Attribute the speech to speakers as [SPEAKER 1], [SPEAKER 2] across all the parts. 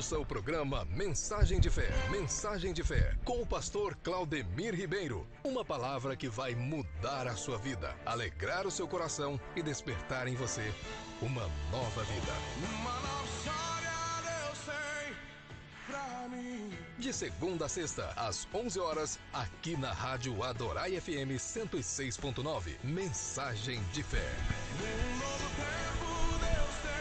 [SPEAKER 1] Ouça o programa Mensagem de Fé. Mensagem de Fé, com o pastor Claudemir Ribeiro. Uma palavra que vai mudar a sua vida, alegrar o seu coração e despertar em você uma nova vida. Uma nova história eu sei pra mim. De segunda a sexta, às 11 horas, aqui na Rádio Adorai FM 106.9. Mensagem de Fé. Um novo tempo Deus tem.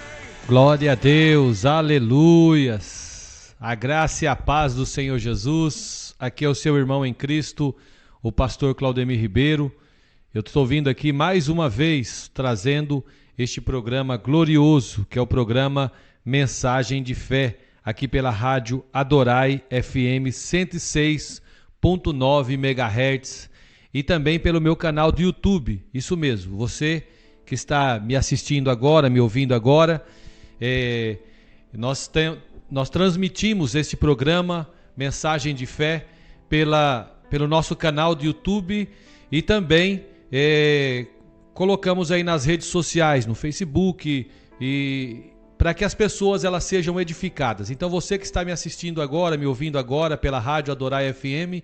[SPEAKER 2] Glória a Deus, aleluias. A graça e a paz do Senhor Jesus. Aqui é o seu irmão em Cristo, o pastor Claudemir Ribeiro. Eu estou vindo aqui mais uma vez trazendo este programa glorioso, que é o programa Mensagem de Fé, aqui pela Rádio Adorai FM 106.9 MHz e também pelo meu canal do YouTube. Isso mesmo, você que está me assistindo agora, me ouvindo agora, nós transmitimos este programa Mensagem de Fé pelo nosso canal do YouTube e também colocamos aí nas redes sociais, no Facebook, e para que as pessoas elas sejam edificadas. Então você que está me assistindo agora, me ouvindo agora pela Rádio Adorai FM,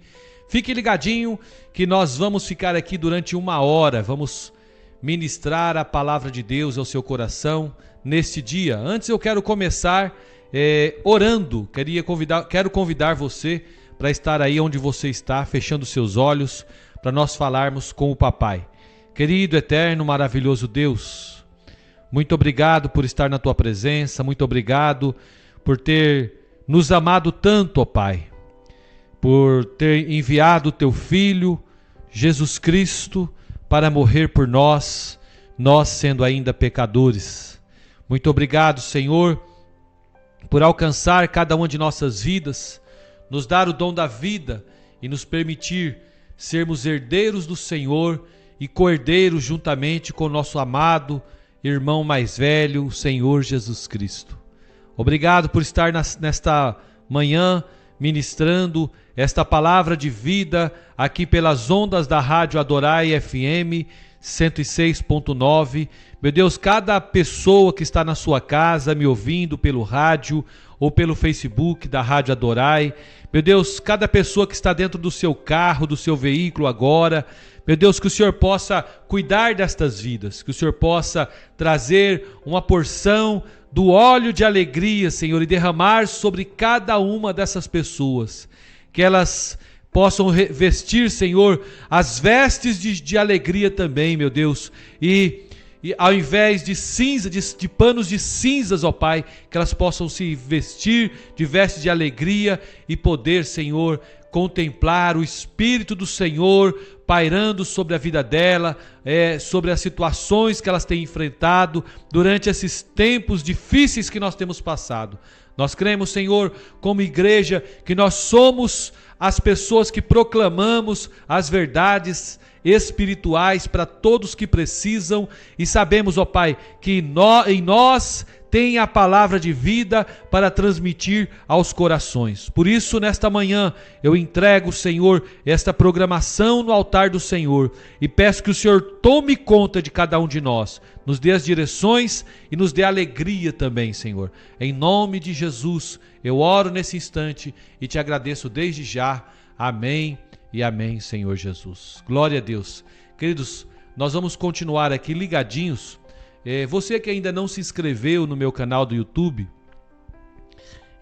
[SPEAKER 2] fique ligadinho que nós vamos ficar aqui durante 1 hora, vamos ministrar a palavra de Deus ao seu coração neste dia. Antes eu quero começar orando, quero convidar você para estar aí onde você está, fechando seus olhos, para nós falarmos com o Papai. Querido, eterno, maravilhoso Deus, muito obrigado por estar na Tua presença, muito obrigado por ter nos amado tanto, ó Pai, por ter enviado o Teu Filho, Jesus Cristo, para morrer por nós sendo ainda pecadores. Muito obrigado, Senhor, por alcançar cada uma de nossas vidas, nos dar o dom da vida e nos permitir sermos herdeiros do Senhor e co-herdeiros juntamente com o nosso amado irmão mais velho, o Senhor Jesus Cristo. Obrigado por estar nesta manhã ministrando esta palavra de vida aqui pelas ondas da Rádio Adorai FM 106.9. Meu Deus, cada pessoa que está na sua casa me ouvindo pelo rádio ou pelo Facebook da Rádio Adorai, meu Deus, cada pessoa que está dentro do seu carro, do seu veículo agora, meu Deus, que o Senhor possa cuidar destas vidas, que o Senhor possa trazer uma porção do óleo de alegria, Senhor, e derramar sobre cada uma dessas pessoas, que elas possam vestir, Senhor, as vestes de alegria também, meu Deus, e ao invés de cinza, de panos de cinzas, ó Pai, que elas possam se vestir de vestes de alegria e poder, Senhor, contemplar o Espírito do Senhor pairando sobre a vida dela, sobre as situações que elas têm enfrentado durante esses tempos difíceis que nós temos passado. Nós cremos, Senhor, como igreja, que nós somos as pessoas que proclamamos as verdades espirituais para todos que precisam, e sabemos, ó Pai, que em nós tem a palavra de vida para transmitir aos corações. Por isso, nesta manhã, eu entrego, Senhor, esta programação no altar do Senhor e peço que o Senhor tome conta de cada um de nós, nos dê as direções e nos dê alegria também, Senhor. Em nome de Jesus, eu oro nesse instante e te agradeço desde já. Amém e amém, Senhor Jesus. Glória a Deus. Queridos, nós vamos continuar aqui ligadinhos. Você que ainda não se inscreveu no meu canal do YouTube,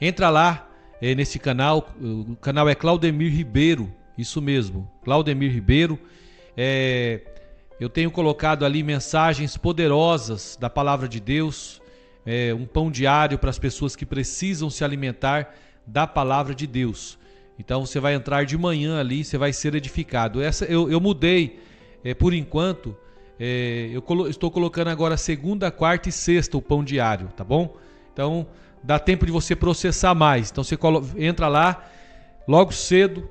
[SPEAKER 2] entra lá nesse canal. O canal é Claudemir Ribeiro, isso mesmo, Claudemir Ribeiro. Eu tenho colocado ali mensagens poderosas da palavra de Deus, um pão diário para as pessoas que precisam se alimentar da palavra de Deus. Então você vai entrar de manhã ali, você vai ser edificado. Eu mudei por enquanto. Eu estou colocando agora segunda, quarta e sexta o pão diário, tá bom? Então dá tempo de você processar mais. Então você entra lá, logo cedo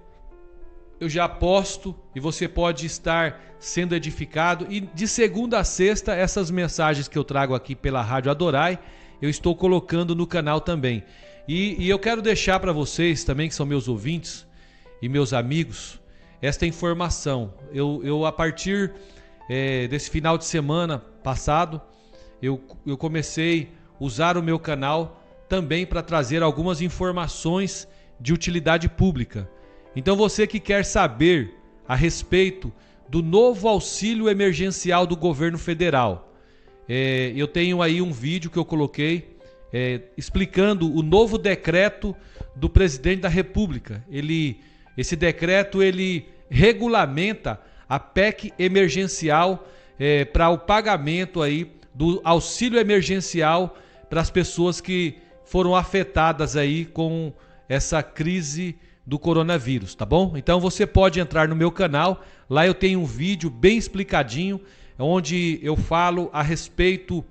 [SPEAKER 2] eu já posto e você pode estar sendo edificado. E de segunda a sexta, essas mensagens que eu trago aqui pela Rádio Adorai, eu estou colocando no canal também. E eu quero deixar para vocês também, que são meus ouvintes e meus amigos, esta informação. Eu a partir desse final de semana passado, eu comecei a usar o meu canal também para trazer algumas informações de utilidade pública. Então você que quer saber a respeito do novo auxílio emergencial do governo federal, eu tenho aí um vídeo que eu coloquei explicando o novo decreto do presidente da República. Esse decreto ele regulamenta a PEC emergencial para o pagamento aí do auxílio emergencial para as pessoas que foram afetadas aí com essa crise do coronavírus, tá bom? Então você pode entrar no meu canal, lá eu tenho um vídeo bem explicadinho, onde eu falo a respeito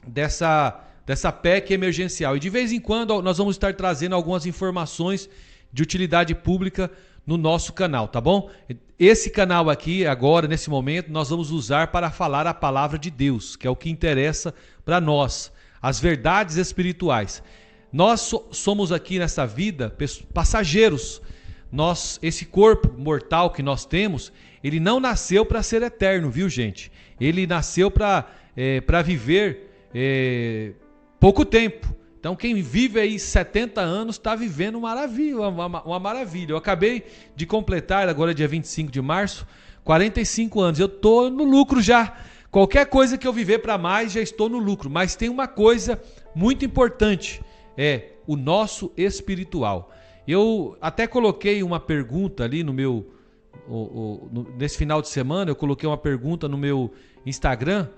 [SPEAKER 2] dessa PEC emergencial. E de vez em quando nós vamos estar trazendo algumas informações de utilidade pública no nosso canal, tá bom? Esse canal aqui, agora, nesse momento, nós vamos usar para falar a palavra de Deus, que é o que interessa para nós, as verdades espirituais. Nós somos aqui nessa vida passageiros. Esse corpo mortal que nós temos, ele não nasceu para ser eterno, viu, gente? Ele nasceu para viver pouco tempo. Então quem vive aí 70 anos está vivendo uma maravilha. Eu acabei de completar, agora dia 25 de março, 45 anos. Eu estou no lucro já. Qualquer coisa que eu viver para mais, já estou no lucro. Mas tem uma coisa muito importante, o nosso espiritual. Eu até coloquei uma pergunta ali no meu... nesse final de semana, eu coloquei uma pergunta no meu Instagram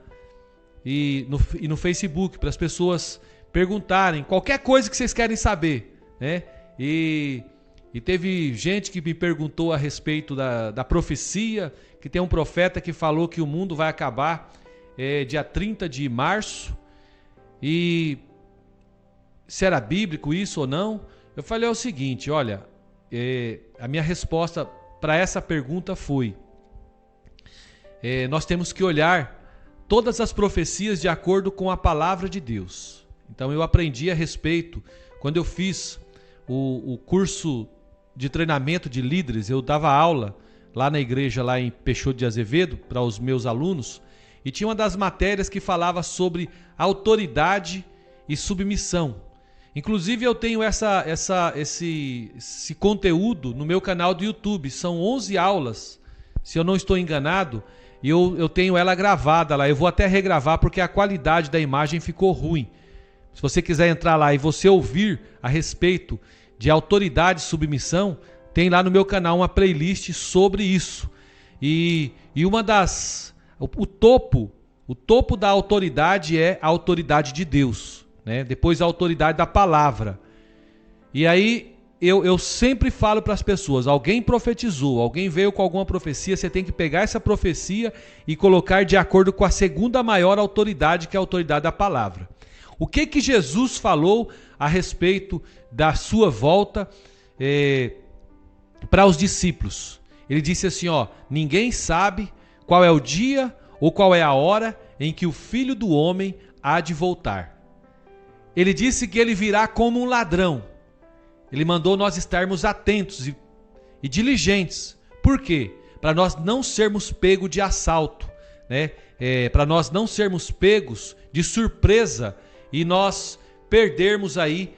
[SPEAKER 2] e no Facebook, para as pessoas perguntarem qualquer coisa que vocês querem saber, né? E teve gente que me perguntou a respeito da profecia, que tem um profeta que falou que o mundo vai acabar dia 30 de março, e se era bíblico isso ou não. Eu falei o seguinte, olha, a minha resposta para essa pergunta foi, nós temos que olhar todas as profecias de acordo com a palavra de Deus. Então eu aprendi a respeito, quando eu fiz o curso de treinamento de líderes, eu dava aula lá na igreja, lá em Peixoto de Azevedo, para os meus alunos, e tinha uma das matérias que falava sobre autoridade e submissão. Inclusive eu tenho esse conteúdo no meu canal do YouTube, são 11 aulas, se eu não estou enganado, e eu tenho ela gravada lá. Eu vou até regravar porque a qualidade da imagem ficou ruim. Se você quiser entrar lá e você ouvir a respeito de autoridade e submissão, tem lá no meu canal uma playlist sobre isso. E o topo da autoridade é a autoridade de Deus, né? Depois a autoridade da palavra. E aí eu sempre falo para as pessoas, alguém profetizou, alguém veio com alguma profecia, você tem que pegar essa profecia e colocar de acordo com a segunda maior autoridade, que é a autoridade da palavra. O que Jesus falou a respeito da sua volta para os discípulos? Ele disse assim, ninguém sabe qual é o dia ou qual é a hora em que o Filho do Homem há de voltar. Ele disse que ele virá como um ladrão. Ele mandou nós estarmos atentos e diligentes. Por quê? Para nós não sermos pegos de assalto, né? Para nós não sermos pegos de surpresa e nós perdermos aí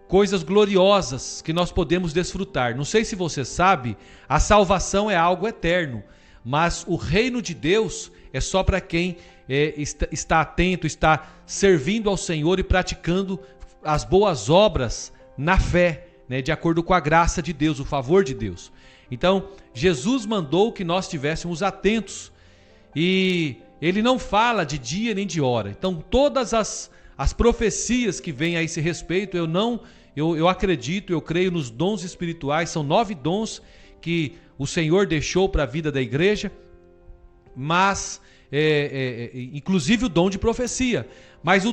[SPEAKER 2] coisas gloriosas que nós podemos desfrutar. Não sei se você sabe, a salvação é algo eterno, mas o reino de Deus é só para quem está atento, está servindo ao Senhor e praticando as boas obras na fé, né, de acordo com a graça de Deus, o favor de Deus. Então, Jesus mandou que nós estivéssemos atentos e ele não fala de dia nem de hora. Então, todas as profecias que vêm a esse respeito, eu acredito, eu creio nos dons espirituais, são 9 dons que o Senhor deixou para a vida da igreja, mas inclusive o dom de profecia. Mas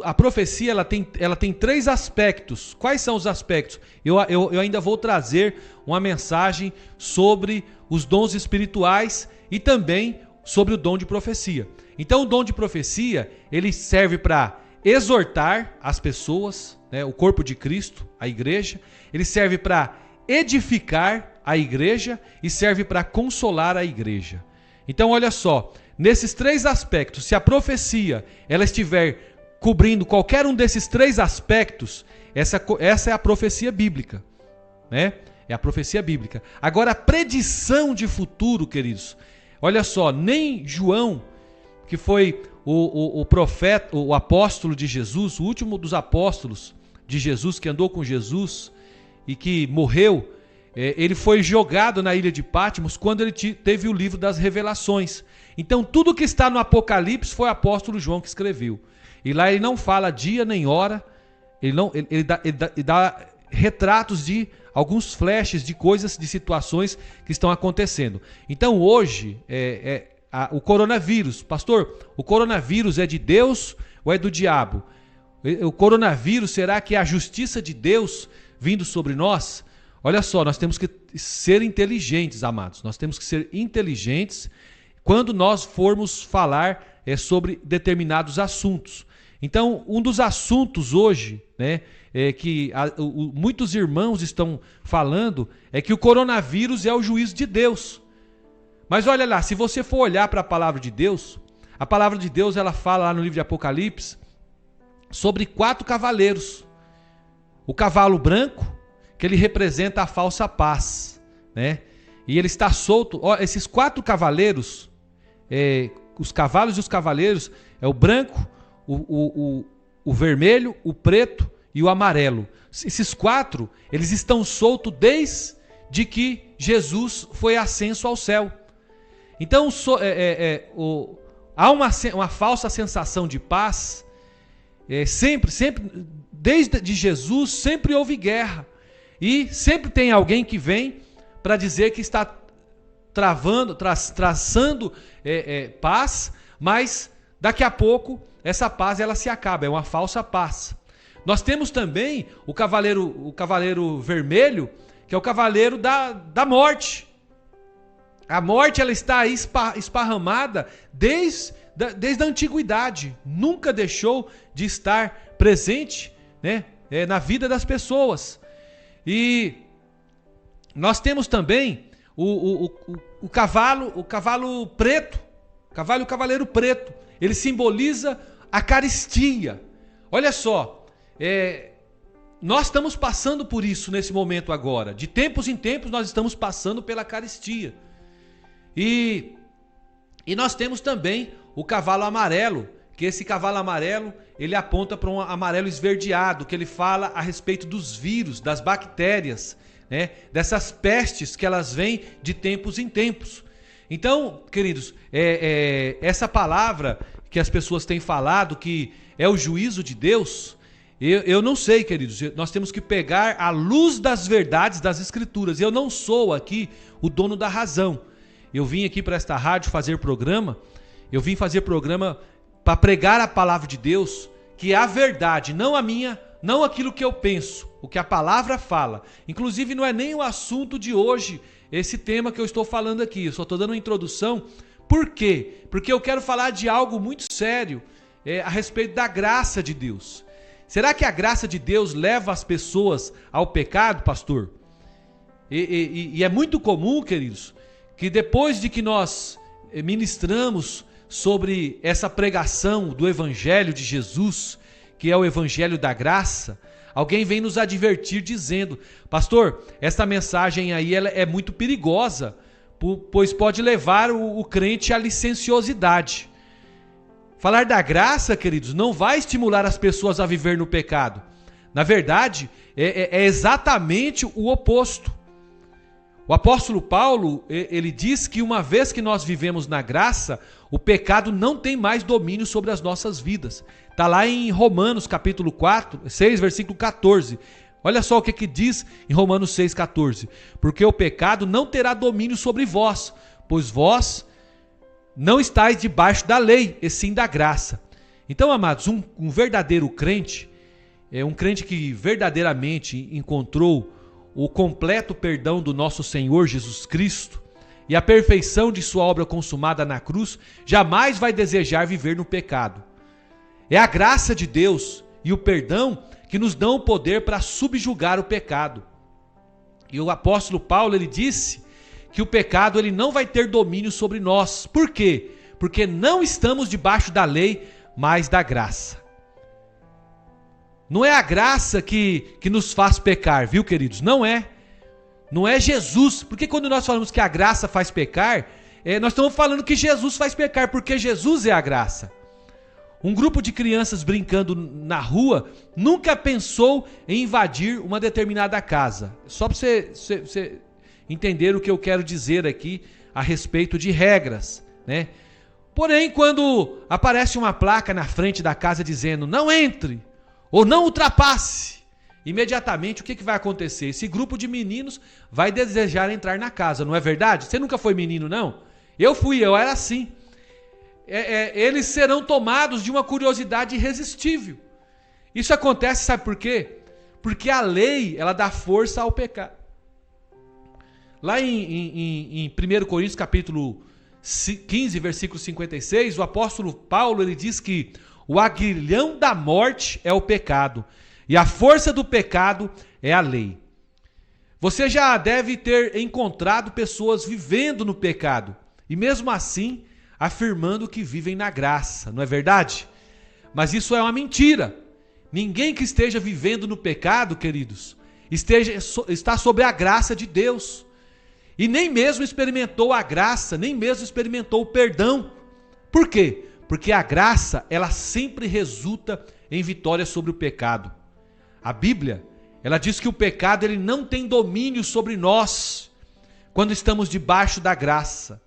[SPEAKER 2] a profecia ela tem 3 aspectos. Quais são os aspectos? Eu ainda vou trazer uma mensagem sobre os dons espirituais e também sobre o dom de profecia. Então o dom de profecia, ele serve para exortar as pessoas, né, o corpo de Cristo, a igreja. Ele serve para edificar a igreja e serve para consolar a igreja. Então olha só, nesses 3 aspectos, se a profecia ela estiver cobrindo qualquer um desses 3 aspectos, essa é a profecia bíblica, né? É a profecia bíblica. Agora, a predição de futuro, queridos, olha só, nem João, que foi o profeta, o apóstolo de Jesus, o último dos apóstolos de Jesus, que andou com Jesus e que morreu, ele foi jogado na ilha de Patmos quando ele teve o livro das revelações. Então tudo que está no Apocalipse foi o apóstolo João que escreveu. E lá ele não fala dia nem hora, ele dá retratos de alguns flashes de coisas, de situações que estão acontecendo. Então hoje, o coronavírus, pastor, o coronavírus é de Deus ou é do diabo? O coronavírus, será que é a justiça de Deus vindo sobre nós? Olha só, nós temos que ser inteligentes, amados. Nós temos que ser inteligentes quando nós formos falar sobre determinados assuntos. Então, um dos assuntos hoje, né, que muitos irmãos estão falando, é que o coronavírus é o juízo de Deus. Mas olha lá, se você for olhar para a palavra de Deus, ela fala lá no livro de Apocalipse sobre 4 cavaleiros. O cavalo branco, que ele representa a falsa paz, né? E ele está solto. Ó, esses 4 cavaleiros, os cavalos e os cavaleiros, é o branco, o vermelho, o preto e o amarelo. Esses 4, eles estão soltos desde que Jesus foi ascenso ao céu. Então há uma falsa sensação de paz. Sempre, desde Jesus, sempre houve guerra. E sempre tem alguém que vem para dizer que está traçando paz, mas daqui a pouco essa paz ela se acaba, é uma falsa paz. Nós temos também o cavaleiro vermelho, que é o cavaleiro da morte. A morte ela está aí esparramada desde a antiguidade, nunca deixou de estar presente, né, na vida das pessoas. E nós temos também o cavalo preto, o cavaleiro preto. Ele simboliza a caristia. Olha só, nós estamos passando por isso nesse momento agora. De tempos em tempos nós estamos passando pela caristia. E nós temos também o cavalo amarelo, que esse cavalo amarelo, ele aponta para um amarelo esverdeado, que ele fala a respeito dos vírus, das bactérias, né? Dessas pestes que elas vêm de tempos em tempos. Então, queridos, essa palavra que as pessoas têm falado, que é o juízo de Deus, eu não sei, queridos, nós temos que pegar a luz das verdades das Escrituras. Eu não sou aqui o dono da razão. Eu vim aqui para esta rádio fazer programa, para pregar a palavra de Deus, que é a verdade, não a minha, não aquilo que eu penso, o que a palavra fala. Inclusive não é nem o assunto de hoje, esse tema que eu estou falando aqui, eu só estou dando uma introdução. Por quê? Porque eu quero falar de algo muito sério, a respeito da graça de Deus. Será que a graça de Deus leva as pessoas ao pecado, pastor? E é muito comum, queridos, que depois de que nós ministramos sobre essa pregação do Evangelho de Jesus, que é o Evangelho da graça, alguém vem nos advertir dizendo: pastor, essa mensagem aí ela é muito perigosa, pois pode levar o crente à licenciosidade. Falar da graça, queridos, não vai estimular as pessoas a viver no pecado. Na verdade, é exatamente o oposto. O apóstolo Paulo, ele diz que uma vez que nós vivemos na graça, o pecado não tem mais domínio sobre as nossas vidas. Está lá em Romanos capítulo 6, versículo 14. Olha só o que diz em Romanos 6, 14. Porque o pecado não terá domínio sobre vós, pois vós não estáis debaixo da lei, e sim da graça. Então, amados, um verdadeiro crente, um crente que verdadeiramente encontrou o completo perdão do nosso Senhor Jesus Cristo e a perfeição de sua obra consumada na cruz, jamais vai desejar viver no pecado. É a graça de Deus e o perdão que nos dão o poder para subjugar o pecado. E o apóstolo Paulo, ele disse que o pecado ele não vai ter domínio sobre nós. Por quê? Porque não estamos debaixo da lei, mas da graça. Não é a graça que nos faz pecar, viu, queridos? Não é. Não é Jesus. Porque quando nós falamos que a graça faz pecar, nós estamos falando que Jesus faz pecar, porque Jesus é a graça. Um grupo de crianças brincando na rua nunca pensou em invadir uma determinada casa. Só para você entender o que eu quero dizer aqui a respeito de regras, né? Porém, quando aparece uma placa na frente da casa dizendo não entre ou não ultrapasse, imediatamente o que vai acontecer? Esse grupo de meninos vai desejar entrar na casa, não é verdade? Você nunca foi menino, não? Eu era assim. Eles serão tomados de uma curiosidade irresistível. Isso acontece, sabe por quê? Porque a lei, ela dá força ao pecado. Lá em 1 Coríntios capítulo 15, versículo 56, o apóstolo Paulo, ele diz que o aguilhão da morte é o pecado, e a força do pecado é a lei. Você já deve ter encontrado pessoas vivendo no pecado, e mesmo assim, afirmando que vivem na graça, não é verdade? Mas isso é uma mentira. Ninguém que esteja vivendo no pecado, queridos, está sob a graça de Deus. E nem mesmo experimentou a graça, nem mesmo experimentou o perdão. Por quê? Porque a graça, ela sempre resulta em vitória sobre o pecado. A Bíblia, ela diz que o pecado ele não tem domínio sobre nós quando estamos debaixo da graça.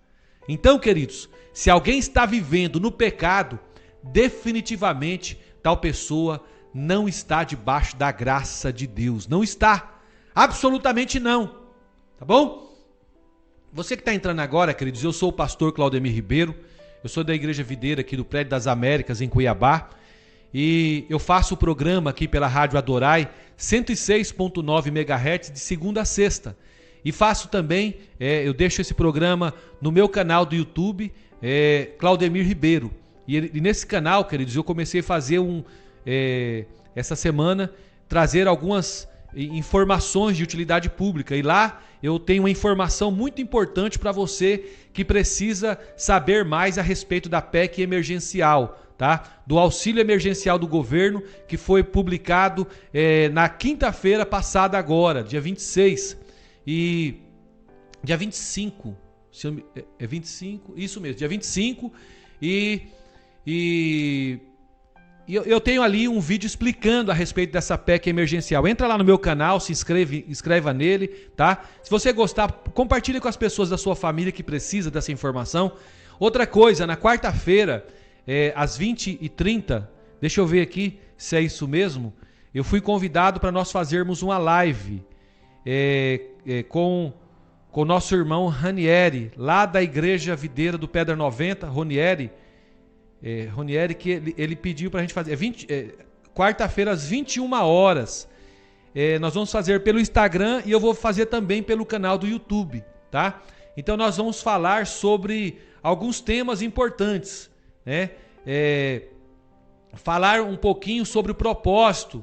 [SPEAKER 2] Então, queridos, se alguém está vivendo no pecado, definitivamente tal pessoa não está debaixo da graça de Deus. Não está. Absolutamente não. Tá bom? Você que está entrando agora, queridos, eu sou o pastor Claudemir Ribeiro, eu sou da Igreja Videira aqui do Prédio das Américas, em Cuiabá, e eu faço o programa aqui pela Rádio Adorai, 106.9 MHz, de segunda a sexta. E faço também, eu deixo esse programa no meu canal do YouTube, Claudemir Ribeiro. E nesse canal, queridos, eu comecei a fazer essa semana, trazer algumas informações de utilidade pública, e lá eu tenho uma informação muito importante para você que precisa saber mais a respeito da PEC emergencial, tá? Do auxílio emergencial do governo, que foi publicado na quinta-feira passada agora, dia 26, e dia 25, é 25, isso mesmo, dia 25, e eu tenho ali um vídeo explicando a respeito dessa PEC emergencial. Entra lá no meu canal, se inscreva nele, tá? Se você gostar, compartilhe com as pessoas da sua família que precisa dessa informação. Outra coisa, na quarta-feira, às 20h30, deixa eu ver aqui se é isso mesmo, eu fui convidado para nós fazermos uma live com o nosso irmão Ranieri, lá da Igreja Videira do Pedra 90, Ranieri, que ele pediu para a gente fazer. Quarta-feira às 21h. Nós vamos fazer pelo Instagram e eu vou fazer também pelo canal do YouTube, tá? Então nós vamos falar sobre alguns temas importantes, né? Falar um pouquinho sobre o propósito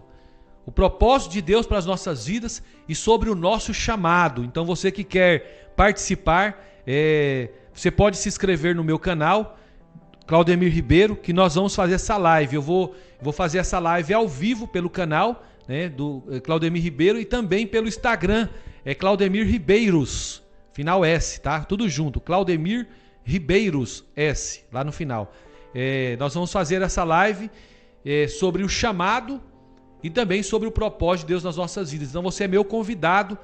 [SPEAKER 2] de Deus para as nossas vidas e sobre o nosso chamado. Então você que quer participar, você pode se inscrever no meu canal, Claudemir Ribeiro, que nós vamos fazer essa live. Eu vou fazer essa live ao vivo pelo canal, né, do Claudemir Ribeiro, e também pelo Instagram, Claudemir Ribeiros, final S, tá? Tudo junto, Claudemir Ribeiros S, lá no final. Nós vamos fazer essa live sobre o chamado e também sobre o propósito de Deus nas nossas vidas. Então você é meu convidado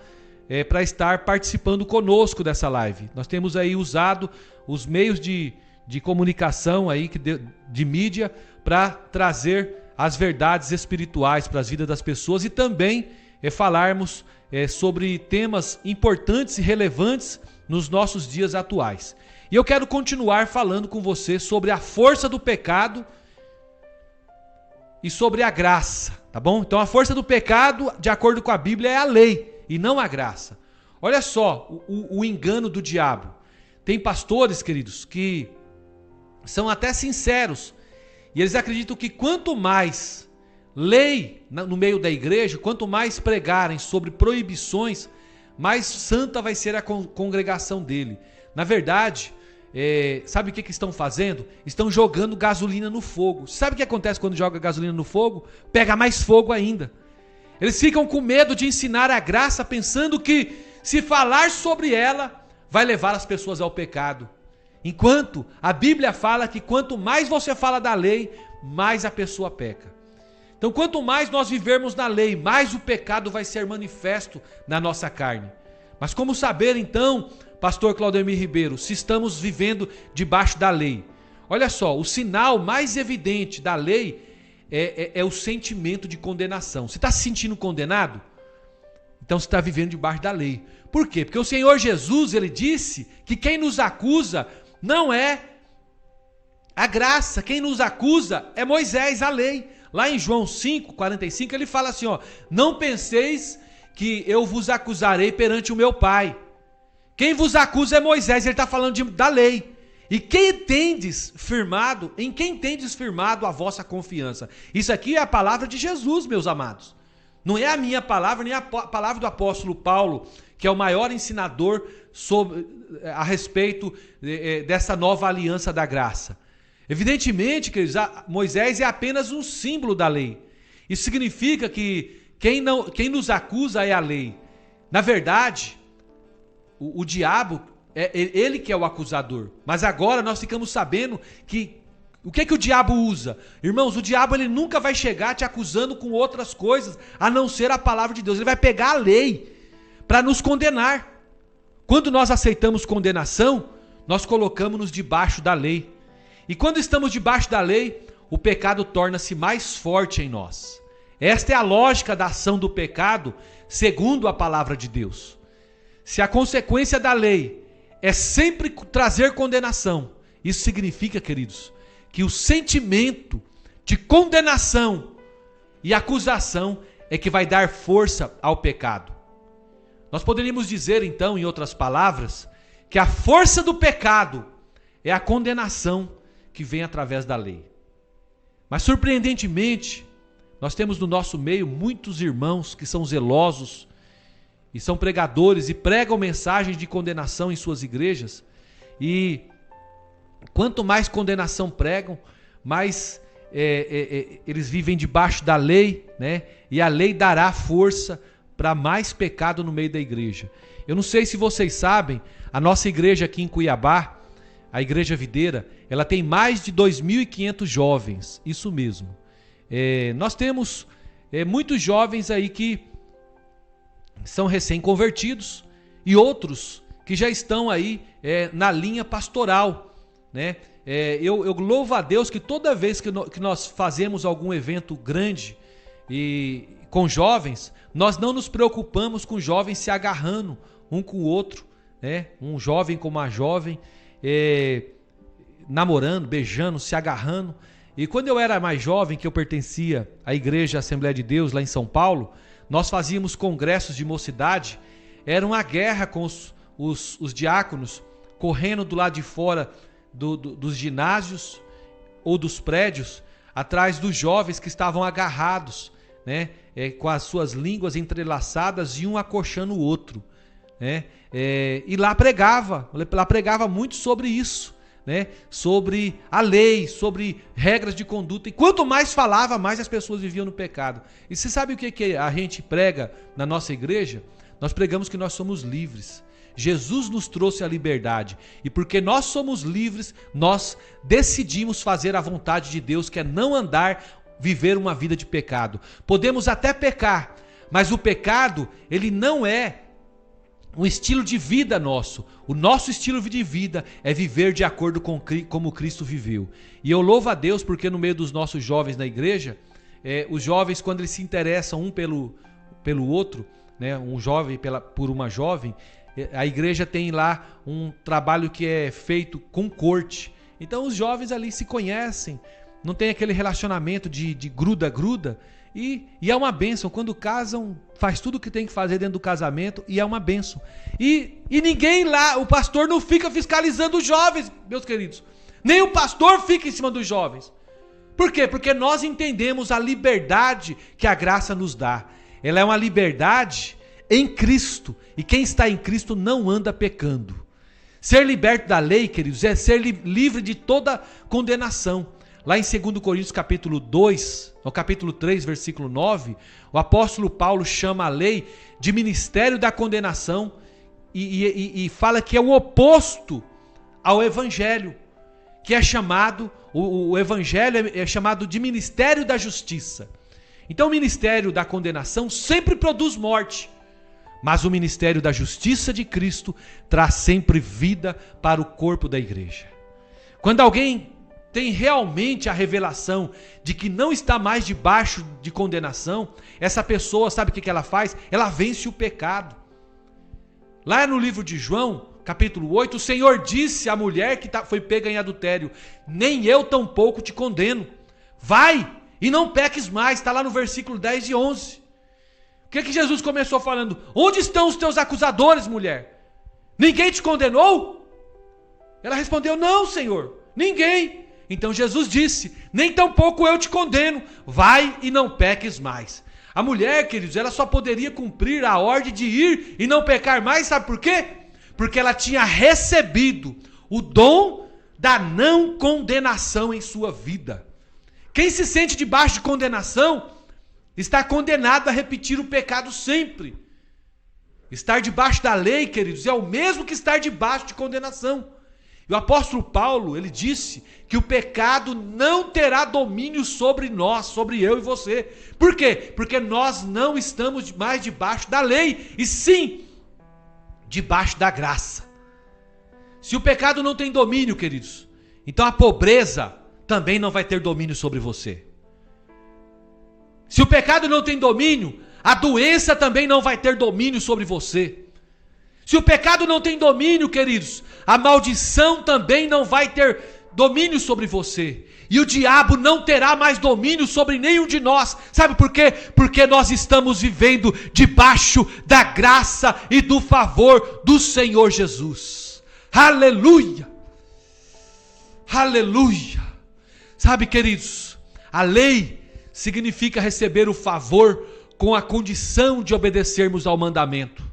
[SPEAKER 2] para estar participando conosco dessa live. Nós temos aí usado os meios de comunicação aí, de mídia, para trazer as verdades espirituais para as vidas das pessoas e também falarmos sobre temas importantes e relevantes nos nossos dias atuais. E eu quero continuar falando com você sobre a força do pecado e sobre a graça, tá bom? Então a força do pecado, de acordo com a Bíblia, é a lei e não a graça. Olha só o engano do diabo. Tem pastores, queridos, que são até sinceros, e eles acreditam que quanto mais lei no meio da igreja, quanto mais pregarem sobre proibições, mais santa vai ser a congregação dele. Na verdade, sabe o que estão fazendo? Estão jogando gasolina no fogo. Sabe o que acontece quando joga gasolina no fogo? Pega mais fogo ainda. Eles ficam com medo de ensinar a graça, pensando que se falar sobre ela, vai levar as pessoas ao pecado. Enquanto a Bíblia fala que quanto mais você fala da lei, mais a pessoa peca. Então, quanto mais nós vivermos na lei, mais o pecado vai ser manifesto na nossa carne. Mas como saber, então, pastor Claudemir Ribeiro, se estamos vivendo debaixo da lei? Olha só, o sinal mais evidente da lei é o sentimento de condenação. Você está se sentindo condenado? Então você está vivendo debaixo da lei. Por quê? Porque o Senhor Jesus, ele disse que quem nos acusa não é a graça, quem nos acusa é Moisés, a lei. Lá em João 5:45 ele fala assim, não penseis que eu vos acusarei perante o meu Pai. Quem vos acusa é Moisés, ele está falando da lei. E em quem tendes firmado a vossa confiança? Isso aqui é a palavra de Jesus, meus amados. Não é a minha palavra, nem a palavra do apóstolo Paulo, que é o maior ensinador a respeito dessa nova aliança da graça. Evidentemente, queridos, Moisés é apenas um símbolo da lei. Isso significa que quem nos acusa é a lei. Na verdade, o diabo, ele que é o acusador. Mas agora nós ficamos sabendo que o que o diabo usa? Irmãos, o diabo ele nunca vai chegar te acusando com outras coisas, a não ser a palavra de Deus. Ele vai pegar a lei para nos condenar. Quando nós aceitamos condenação, nós colocamos-nos debaixo da lei. E quando estamos debaixo da lei, o pecado torna-se mais forte em nós. Esta é a lógica da ação do pecado, segundo a palavra de Deus. Se a consequência da lei é sempre trazer condenação, isso significa, queridos, que o sentimento de condenação e acusação é que vai dar força ao pecado. Nós poderíamos dizer, então, em outras palavras, que a força do pecado é a condenação que vem através da lei. Mas, surpreendentemente, nós temos no nosso meio muitos irmãos que são zelosos e são pregadores e pregam mensagens de condenação em suas igrejas. E quanto mais condenação pregam, mais eles vivem debaixo da lei, né? E a lei dará força para mais pecado no meio da igreja. Eu não sei se vocês sabem, a nossa igreja aqui em Cuiabá, a Igreja Videira, ela tem mais de 2.500 jovens, isso mesmo. Nós temos muitos jovens aí que são recém-convertidos e outros que já estão aí na linha pastoral, né? Eu louvo a Deus que toda vez que nós fazemos algum evento grande e com jovens, nós não nos preocupamos com jovens se agarrando um com o outro, né? Um jovem com uma jovem, namorando, beijando, se agarrando. E quando eu era mais jovem, que eu pertencia à Igreja Assembleia de Deus lá em São Paulo, nós fazíamos congressos de mocidade. Era uma guerra com os diáconos correndo do lado de fora dos ginásios ou dos prédios, atrás dos jovens que estavam agarrados, né? Com as suas línguas entrelaçadas e um acochando o outro, né? E lá pregava muito sobre isso, né? Sobre a lei, sobre regras de conduta. E quanto mais falava, mais as pessoas viviam no pecado. E você sabe o que a gente prega na nossa igreja? Nós pregamos que nós somos livres. Jesus nos trouxe a liberdade. E porque nós somos livres, nós decidimos fazer a vontade de Deus, que é não viver uma vida de pecado. Podemos até pecar, mas o pecado, ele não é um estilo de vida nosso. O nosso estilo de vida é viver de acordo com como Cristo viveu. E eu louvo a Deus porque no meio dos nossos jovens na igreja, os jovens, quando eles se interessam um pelo outro, né, um jovem por uma jovem, a igreja tem lá um trabalho que é feito com corte. Então os jovens ali se conhecem, não tem aquele relacionamento de gruda-gruda, e é uma bênção. Quando casam, faz tudo o que tem que fazer dentro do casamento e é uma bênção. E ninguém lá, o pastor não fica fiscalizando os jovens, meus queridos. Nem o pastor fica em cima dos jovens. Por quê? Porque nós entendemos a liberdade que a graça nos dá. Ela é uma liberdade em Cristo. E quem está em Cristo não anda pecando. Ser liberto da lei, queridos, é ser livre de toda condenação. Lá em 2 Coríntios capítulo 2, no capítulo 3, versículo 9, o apóstolo Paulo chama a lei de ministério da condenação e fala que é o oposto ao evangelho, que é chamado, o evangelho é chamado de ministério da justiça. Então o ministério da condenação sempre produz morte, mas o ministério da justiça de Cristo traz sempre vida para o corpo da igreja. Quando alguém tem realmente a revelação de que não está mais debaixo de condenação, essa pessoa, sabe o que ela faz? Ela vence o pecado. Lá no livro de João, capítulo 8, o Senhor disse à mulher que foi pega em adultério: nem eu tampouco te condeno. Vai e não peques mais. Está lá no versículo 10 e 11. O que Jesus começou falando? Onde estão os teus acusadores, mulher? Ninguém te condenou? Ela respondeu: não, Senhor, ninguém. Então Jesus disse: nem tampouco eu te condeno. Vai e não peques mais. A mulher, queridos, ela só poderia cumprir a ordem de ir e não pecar mais, sabe por quê? Porque ela tinha recebido o dom da não condenação em sua vida. Quem se sente debaixo de condenação está condenado a repetir o pecado sempre. Estar debaixo da lei, queridos, é o mesmo que estar debaixo de condenação. E o apóstolo Paulo, ele disse que o pecado não terá domínio sobre nós, sobre eu e você. Por quê? Porque nós não estamos mais debaixo da lei, e sim debaixo da graça. Se o pecado não tem domínio, queridos, então a pobreza também não vai ter domínio sobre você. Se o pecado não tem domínio, a doença também não vai ter domínio sobre você. Se o pecado não tem domínio, queridos, a maldição também não vai ter domínio sobre você. E o diabo não terá mais domínio sobre nenhum de nós. Sabe por quê? Porque nós estamos vivendo debaixo da graça e do favor do Senhor Jesus. Aleluia! Aleluia! Sabe, queridos, a lei significa receber o favor com a condição de obedecermos ao mandamento.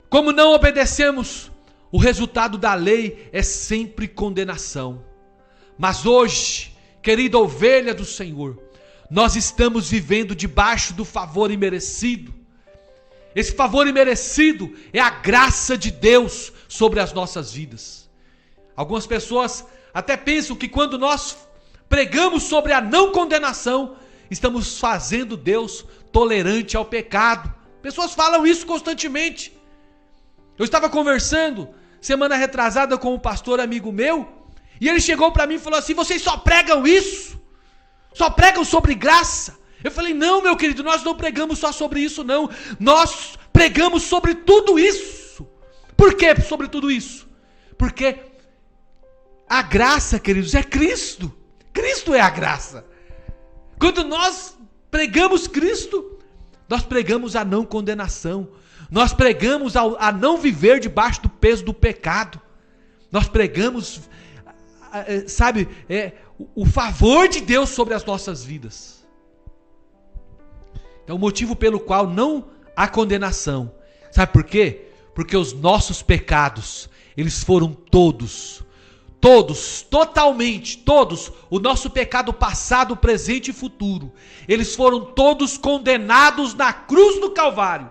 [SPEAKER 2] Como não obedecemos, o resultado da lei é sempre condenação. Mas hoje, querida ovelha do Senhor, nós estamos vivendo debaixo do favor imerecido. Esse favor imerecido é a graça de Deus sobre as nossas vidas. Algumas pessoas até pensam que quando nós pregamos sobre a não condenação, estamos fazendo Deus tolerante ao pecado. Pessoas falam isso constantemente. Eu estava conversando semana retrasada com um pastor amigo meu, e ele chegou para mim e falou assim: vocês só pregam isso? Só pregam sobre graça? Eu falei: não, meu querido, nós não pregamos só sobre isso não. Nós pregamos sobre tudo isso. Por que sobre tudo isso? Porque a graça, queridos, é Cristo. Cristo é a graça. Quando nós pregamos Cristo, nós pregamos a não condenação. Nós pregamos a não viver debaixo do peso do pecado. Nós pregamos, o favor de Deus sobre as nossas vidas. É o motivo pelo qual não há condenação. Sabe por quê? Porque os nossos pecados, eles foram todos, totalmente, todos, o nosso pecado passado, presente e futuro, eles foram todos condenados na cruz do Calvário.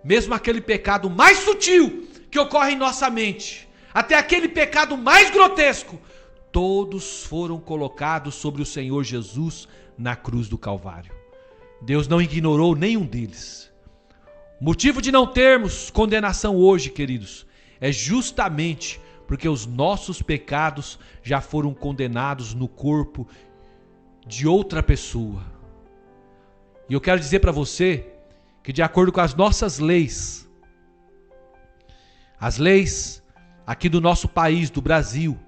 [SPEAKER 2] Mesmo aquele pecado mais sutil que ocorre em nossa mente, até aquele pecado mais grotesco, todos foram colocados sobre o Senhor Jesus na cruz do Calvário. Deus não ignorou nenhum deles. O motivo de não termos condenação hoje, queridos, é justamente porque os nossos pecados já foram condenados no corpo de outra pessoa. E eu quero dizer para você que, de acordo com as nossas leis, as leis aqui do nosso país, do Brasil,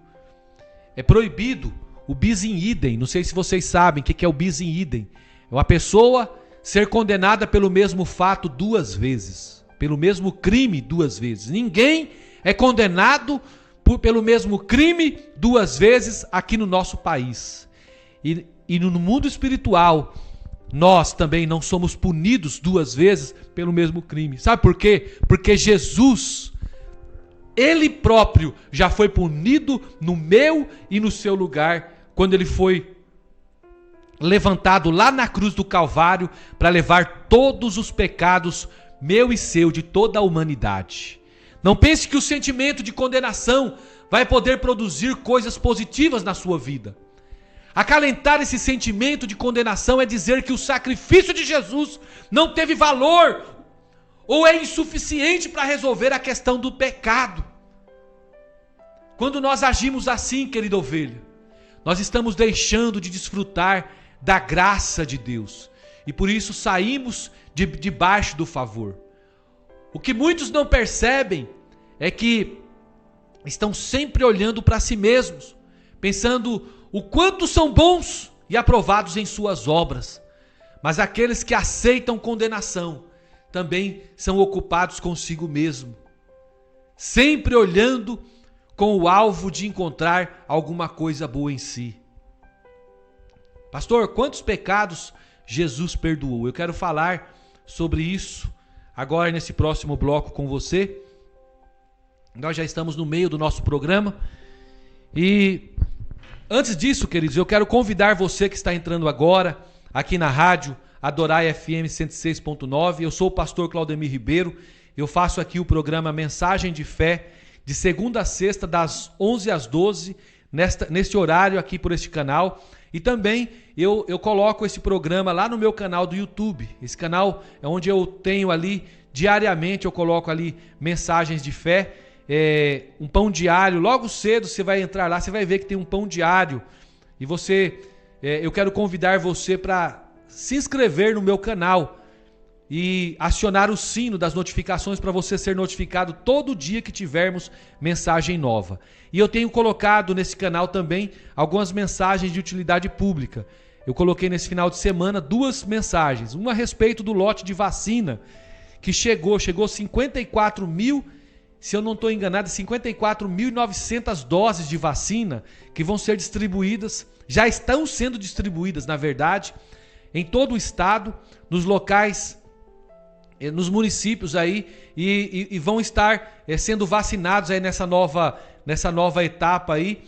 [SPEAKER 2] é proibido o bis in idem. Não sei se vocês sabem o que é o bis in idem. É uma pessoa ser condenada pelo mesmo fato duas vezes, pelo mesmo crime duas vezes. Ninguém é condenado pelo mesmo crime duas vezes aqui no nosso país. E no mundo espiritual, nós também não somos punidos duas vezes pelo mesmo crime. Sabe por quê? Porque Jesus Ele próprio já foi punido no meu e no seu lugar, quando ele foi levantado lá na cruz do Calvário para levar todos os pecados, meu e seu, de toda a humanidade. Não pense que o sentimento de condenação vai poder produzir coisas positivas na sua vida. Acalentar esse sentimento de condenação é dizer que o sacrifício de Jesus não teve valor ou é insuficiente para resolver a questão do pecado. Quando nós agimos assim, querida ovelha, nós estamos deixando de desfrutar da graça de Deus e por isso saímos debaixo do favor. O que muitos não percebem é que estão sempre olhando para si mesmos, pensando o quanto são bons e aprovados em suas obras. Mas aqueles que aceitam condenação também são ocupados consigo mesmo, sempre olhando com o alvo de encontrar alguma coisa boa em si. Pastor, quantos pecados Jesus perdoou? Eu quero falar sobre isso agora nesse próximo bloco com você. Nós já estamos no meio do nosso programa e antes disso, queridos, eu quero convidar você que está entrando agora aqui na rádio Adorai FM 106.9. Eu sou o pastor Claudemir Ribeiro. Eu faço aqui o programa Mensagem de Fé de segunda a sexta das 11 às 12 neste horário aqui por este canal. E também eu coloco esse programa lá no meu canal do YouTube. Esse canal é onde eu tenho ali diariamente, eu coloco ali mensagens de fé. Um pão diário, logo cedo você vai entrar lá, você vai ver que tem um pão diário e eu quero convidar você para se inscrever no meu canal e acionar o sino das notificações para você ser notificado todo dia que tivermos mensagem nova. E eu tenho colocado nesse canal também algumas mensagens de utilidade pública. Eu coloquei nesse final de semana 2 mensagens, uma a respeito do lote de vacina que chegou 54 mil, se eu não estou enganado, 54.900 doses de vacina que vão ser distribuídas, já estão sendo distribuídas, na verdade, em todo o estado, nos locais, nos municípios aí, e vão estar sendo vacinados aí nessa nova etapa aí,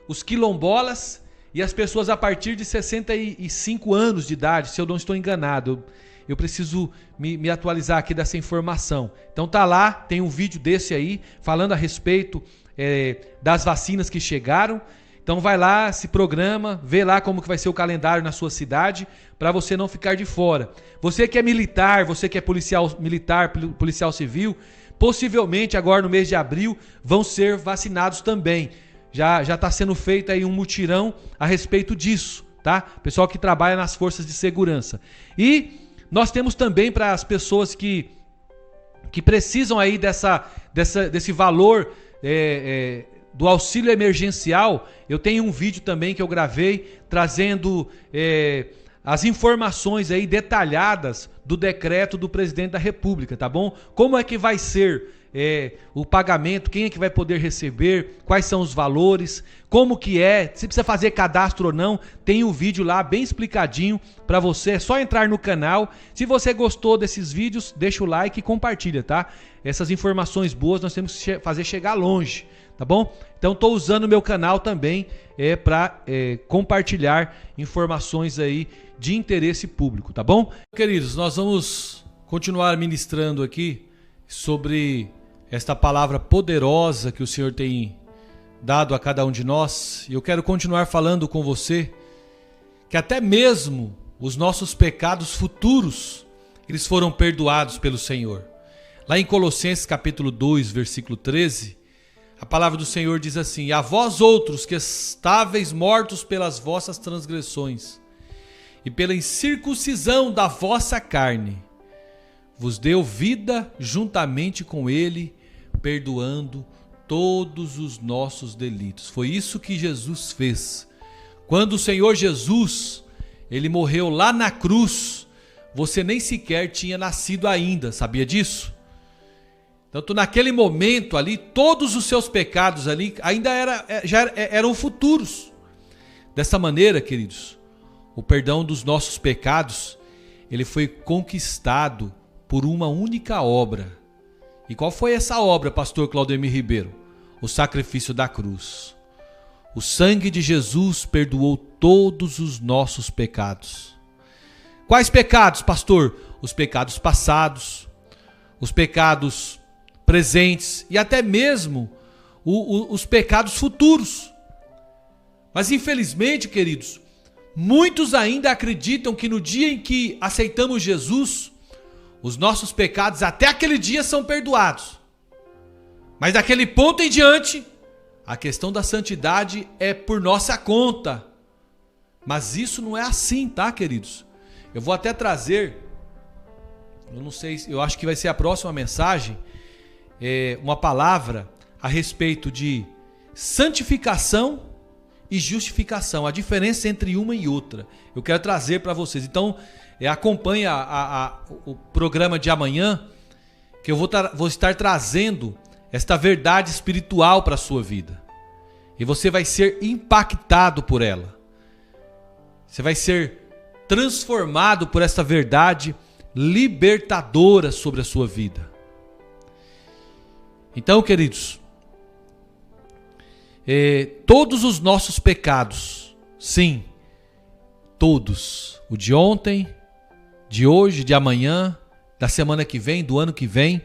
[SPEAKER 2] os quilombolas e as pessoas a partir de 65 anos de idade, se eu não estou enganado. Eu preciso me atualizar aqui dessa informação. Então tá lá, tem um vídeo desse aí, falando a respeito das vacinas que chegaram. Então vai lá, se programa, vê lá como que vai ser o calendário na sua cidade, para você não ficar de fora. Você que é militar, você que é policial militar, policial civil, possivelmente agora no mês de abril vão ser vacinados também. Já está sendo feito aí um mutirão a respeito disso, tá? Pessoal que trabalha nas forças de segurança. E nós temos também para as pessoas que precisam aí desse valor do auxílio emergencial. Eu tenho um vídeo também que eu gravei trazendo as informações aí detalhadas do decreto do presidente da República, tá bom? Como é que vai ser o pagamento, quem é que vai poder receber, quais são os valores, como que se precisa fazer cadastro ou não. Tem um vídeo lá bem explicadinho para você, é só entrar no canal. Se você gostou desses vídeos, deixa o like e compartilha, tá? Essas informações boas nós temos que fazer chegar longe, tá bom? Então estou usando o meu canal também para compartilhar informações aí de interesse público, tá bom? Queridos, nós vamos continuar ministrando aqui sobre esta palavra poderosa que o Senhor tem dado a cada um de nós. E eu quero continuar falando com você que até mesmo os nossos pecados futuros, eles foram perdoados pelo Senhor. Lá em Colossenses capítulo 2, versículo 13, a palavra do Senhor diz assim: a vós outros que estáveis mortos pelas vossas transgressões e pela incircuncisão da vossa carne, vos deu vida juntamente com ele, perdoando todos os nossos delitos. Foi isso que Jesus fez. Quando o Senhor Jesus, ele morreu lá na cruz, você nem sequer tinha nascido ainda, sabia disso? Tanto naquele momento ali, todos os seus pecados ali ainda eram futuros. Dessa maneira, queridos, o perdão dos nossos pecados, ele foi conquistado por uma única obra. E qual foi essa obra, pastor Claudemir Ribeiro? O sacrifício da cruz. O sangue de Jesus perdoou todos os nossos pecados. Quais pecados, pastor? Os pecados passados, os pecados presentes e até mesmo os pecados futuros. Mas infelizmente, queridos, muitos ainda acreditam que no dia em que aceitamos Jesus, os nossos pecados até aquele dia são perdoados. Mas daquele ponto em diante, a questão da santidade é por nossa conta. Mas isso não é assim, tá, queridos? Eu vou até trazer, eu não sei, eu acho que vai ser a próxima mensagem, uma palavra a respeito de santificação e justificação, a diferença entre uma e outra. Eu quero trazer para vocês. Então, acompanhe o programa de amanhã, que eu vou estar trazendo esta verdade espiritual para a sua vida. E você vai ser impactado por ela. Você vai ser transformado por esta verdade libertadora sobre a sua vida. Então, queridos, todos os nossos pecados, sim, todos, o de ontem, de hoje, de amanhã, da semana que vem, do ano que vem,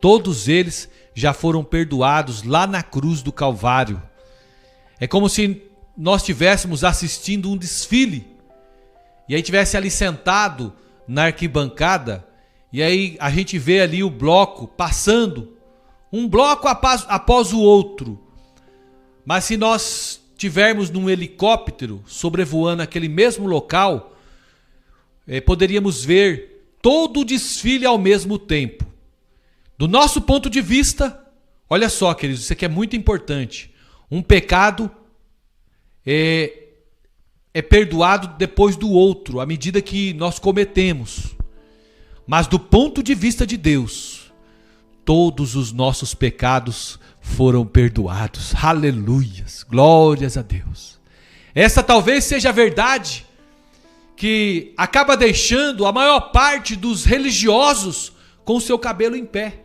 [SPEAKER 2] todos eles já foram perdoados lá na cruz do Calvário. É como se nós estivéssemos assistindo um desfile e aí tivesse ali sentado na arquibancada e aí a gente vê ali o bloco passando, um bloco após o outro. Mas se nós tivermos num helicóptero sobrevoando aquele mesmo local, poderíamos ver todo o desfile ao mesmo tempo. Do nosso ponto de vista, olha só, queridos, isso aqui é muito importante. Um pecado é perdoado depois do outro, à medida que nós cometemos. Mas do ponto de vista de Deus, todos os nossos pecados foram perdoados. Aleluias, glórias a Deus. Essa talvez seja a verdade que acaba deixando a maior parte dos religiosos com o seu cabelo em pé.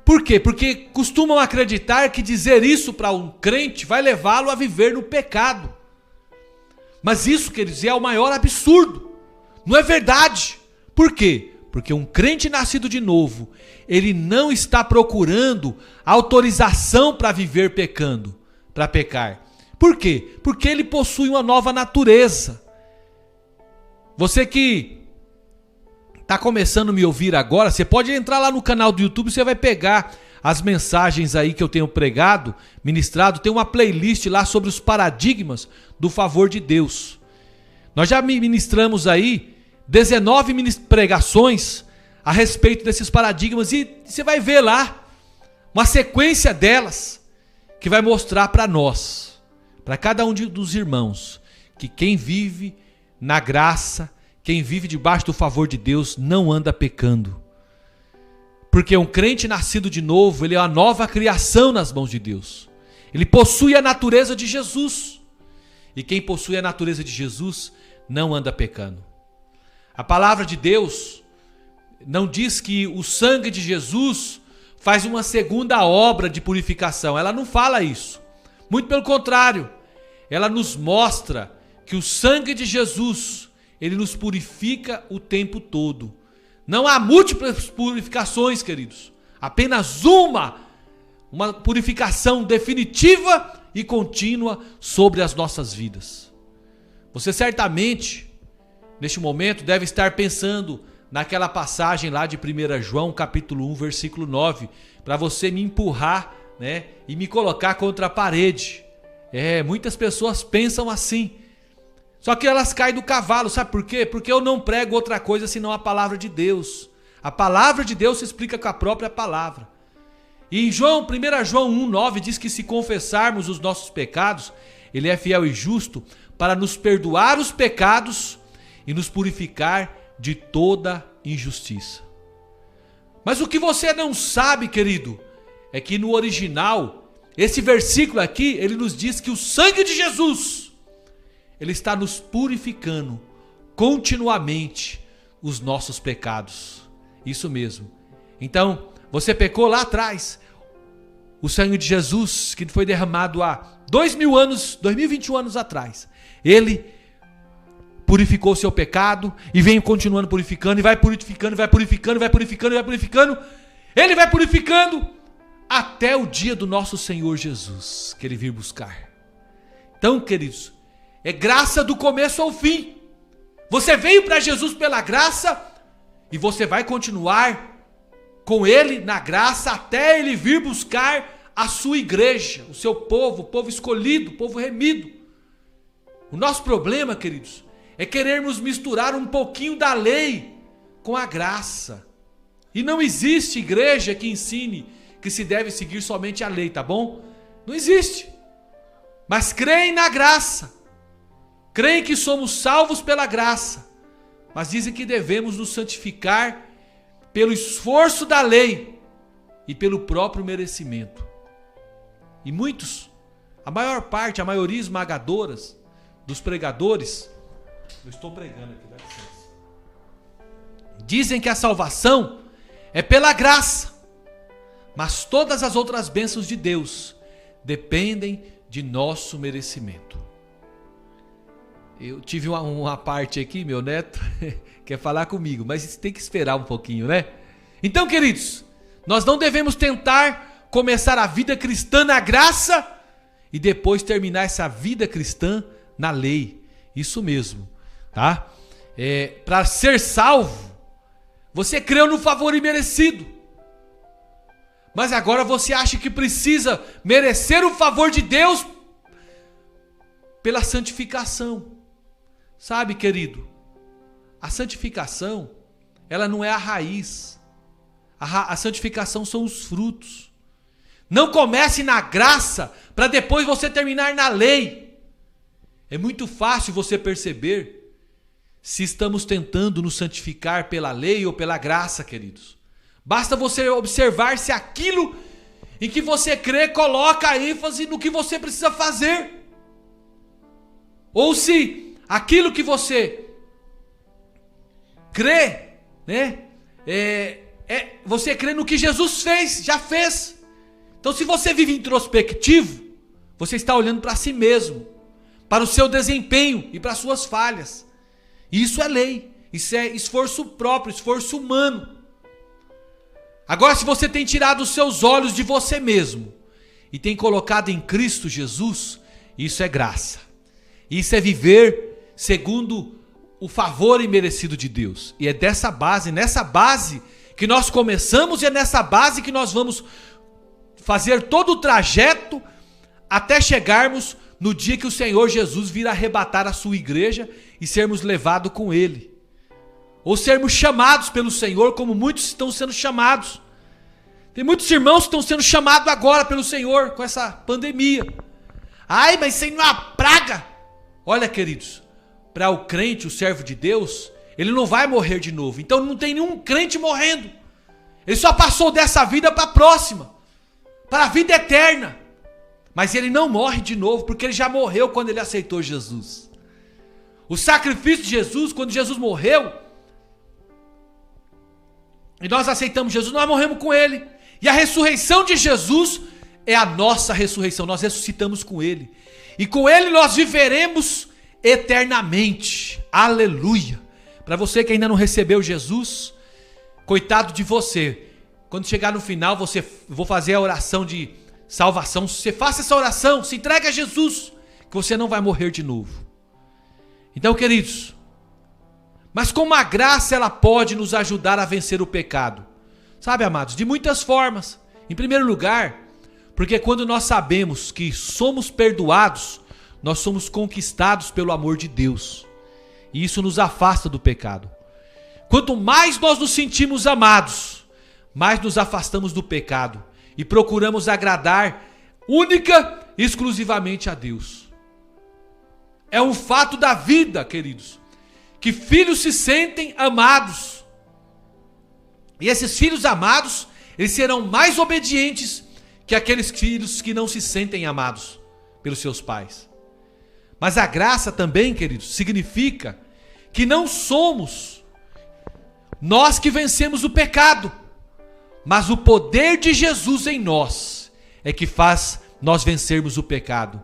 [SPEAKER 2] Por quê? Porque costumam acreditar que dizer isso para um crente vai levá-lo a viver no pecado. Mas isso, queridos, é o maior absurdo. Não é verdade. Por quê? Porque um crente nascido de novo, ele não está procurando autorização para viver pecando, para pecar. Por quê? Porque ele possui uma nova natureza. Você que está começando a me ouvir agora, você pode entrar lá no canal do YouTube, você vai pegar as mensagens aí que eu tenho pregado, ministrado, tem uma playlist lá sobre os paradigmas do favor de Deus. Nós já ministramos aí 19 pregações a respeito desses paradigmas e você vai ver lá uma sequência delas que vai mostrar para nós, para cada um dos irmãos, que quem vive na graça, quem vive debaixo do favor de Deus não anda pecando. Porque um crente nascido de novo, ele é uma nova criação nas mãos de Deus. Ele possui a natureza de Jesus. E quem possui a natureza de Jesus não anda pecando. A palavra de Deus não diz que o sangue de Jesus faz uma segunda obra de purificação. Ela não fala isso. Muito pelo contrário. Ela nos mostra que o sangue de Jesus, ele nos purifica o tempo todo. Não há múltiplas purificações, queridos. Apenas uma purificação definitiva e contínua sobre as nossas vidas. Você certamente, neste momento, deve estar pensando naquela passagem lá de 1 João, capítulo 1, versículo 9, para você me empurrar, né, e me colocar contra a parede. Muitas pessoas pensam assim. Só que elas caem do cavalo, sabe por quê? Porque eu não prego outra coisa senão a palavra de Deus. A palavra de Deus se explica com a própria palavra. E em 1 João 1,9 diz que se confessarmos os nossos pecados, Ele é fiel e justo para nos perdoar os pecados e nos purificar de toda injustiça. Mas o que você não sabe, querido, é que no original, esse versículo aqui, ele nos diz que o sangue de Jesus, ele está nos purificando continuamente os nossos pecados. Isso mesmo. Então, Você pecou lá atrás. O sangue de Jesus, que foi derramado há 2021 anos atrás, ele purificou o seu pecado e vem continuando purificando, e vai purificando, vai purificando, vai purificando, vai purificando. Ele vai purificando até o dia do nosso Senhor Jesus, que ele vir buscar. Então, queridos, é graça do começo ao fim. Você veio para Jesus pela graça e você vai continuar com ele na graça até ele vir buscar a sua igreja, o seu povo, o povo escolhido, o povo remido. O nosso problema, queridos, é querermos misturar um pouquinho da lei com a graça. E não existe igreja que ensine que se deve seguir somente a lei, tá bom? Não existe. Mas creem na graça. Creem que somos salvos pela graça. Mas dizem que devemos nos santificar pelo esforço da lei e pelo próprio merecimento. E muitos, a maior parte, a maioria esmagadora dos pregadores, eu estou pregando aqui, dá licença, dizem que a salvação é pela graça, mas todas as outras bênçãos de Deus dependem de nosso merecimento. Eu tive uma parte aqui, meu neto quer falar comigo, mas tem que esperar um pouquinho, né? Então, queridos, nós não devemos tentar começar a vida cristã na graça e depois terminar essa vida cristã na lei. Isso mesmo, tá? Para ser salvo, você creu no favor imerecido. Mas agora você acha que precisa merecer o favor de Deus pela santificação. Sabe, querido, a santificação, ela não é a raiz. A santificação são os frutos. Não comece na graça para depois você terminar na lei. É muito fácil você perceber se estamos tentando nos santificar pela lei ou pela graça, queridos. Basta você observar se aquilo em que você crê coloca a ênfase no que você precisa fazer. Ou se aquilo que você crê, né, você crê no que Jesus fez, já fez. Então, se você vive introspectivo, você está olhando para si mesmo, para o seu desempenho e para as suas falhas. Isso é lei, isso é esforço próprio, esforço humano. Agora, se você tem tirado os seus olhos de você mesmo e tem colocado em Cristo Jesus, isso é graça. Isso é viver segundo o favor imerecido de Deus. E é nessa base que nós começamos e é nessa base que nós vamos fazer todo o trajeto até chegarmos no dia que o Senhor Jesus vir arrebatar a sua igreja e sermos levados com Ele. Ou sermos chamados pelo Senhor, como muitos estão sendo chamados. Tem muitos irmãos que estão sendo chamados agora pelo Senhor com essa pandemia. Ai, mas isso aí não é uma praga. Olha, queridos, para o crente, o servo de Deus, ele não vai morrer de novo. Então não tem nenhum crente morrendo. Ele só passou dessa vida para a próxima, para a vida eterna. Mas ele não morre de novo, porque ele já morreu quando ele aceitou Jesus. O sacrifício de Jesus, quando Jesus morreu, e nós aceitamos Jesus, nós morremos com Ele. E a ressurreição de Jesus é a nossa ressurreição. Nós ressuscitamos com Ele. E com Ele nós viveremos eternamente. Aleluia. Para você que ainda não recebeu Jesus, coitado de você. Quando chegar no final, vou fazer a oração de salvação. Você faça essa oração, se entregue a Jesus, que você não vai morrer de novo. Então, queridos, mas como a graça ela pode nos ajudar a vencer o pecado? Sabe, amados, de muitas formas. Em primeiro lugar, porque quando nós sabemos que somos perdoados, nós somos conquistados pelo amor de Deus. E isso nos afasta do pecado. Quanto mais nós nos sentimos amados, mais nos afastamos do pecado e procuramos agradar única e exclusivamente a Deus. É um fato da vida, queridos, que filhos se sentem amados. E esses filhos amados, eles serão mais obedientes que aqueles filhos que não se sentem amados pelos seus pais. Mas a graça também, queridos, significa que não somos nós que vencemos o pecado. mas o poder de Jesus em nós é que faz nós vencermos o pecado.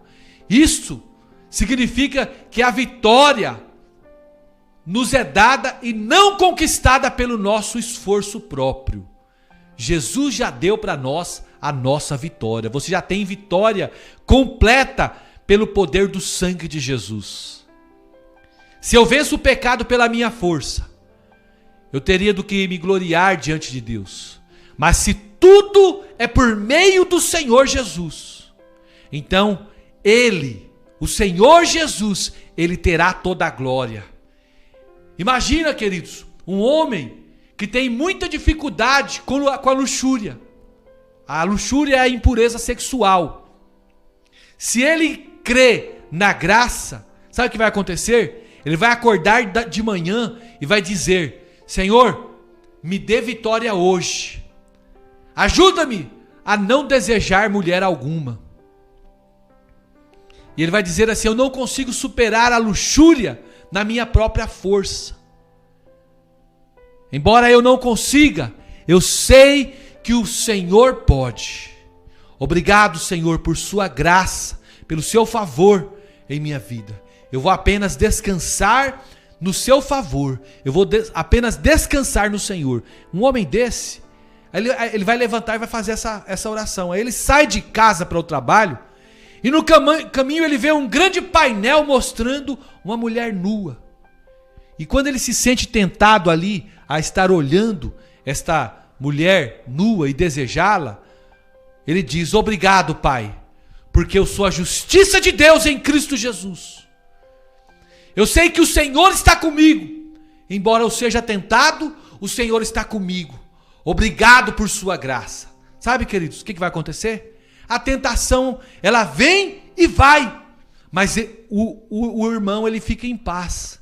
[SPEAKER 2] Isso significa que a vitória nos é dada e não conquistada pelo nosso esforço próprio. Jesus já deu para nós a nossa vitória. Você já tem vitória completa pelo poder do sangue de Jesus. Se eu venço o pecado pela minha força, eu teria do que me gloriar diante de Deus. Mas se tudo é por meio do Senhor Jesus, então Ele, o Senhor Jesus, Ele terá toda a glória. Imagina, queridos, um homem que tem muita dificuldade com a luxúria. A luxúria é a impureza sexual. Se ele crê na graça, sabe o que vai acontecer? Ele vai acordar de manhã e vai dizer: Senhor, me dê vitória hoje. Ajuda-me a não desejar mulher alguma. E ele vai dizer assim: eu não consigo superar a luxúria na minha própria força. Embora eu não consiga, eu sei que o Senhor pode. Obrigado, Senhor, por sua graça, pelo seu favor em minha vida. Eu vou apenas descansar no seu favor. Eu vou apenas descansar no Senhor. Um homem desse, ele vai levantar e vai fazer essa oração. Aí ele sai de casa para o trabalho e no caminho ele vê um grande painel mostrando uma mulher nua. E quando ele se sente tentado ali a estar olhando esta mulher nua e desejá-la, ele diz: obrigado, Pai, porque eu sou a justiça de Deus em Cristo Jesus. Eu sei que o Senhor está comigo. Embora eu seja tentado, o Senhor está comigo. Obrigado por sua graça. Sabe, queridos, o que vai acontecer? A tentação, ela vem e vai. Mas o irmão, ele fica em paz.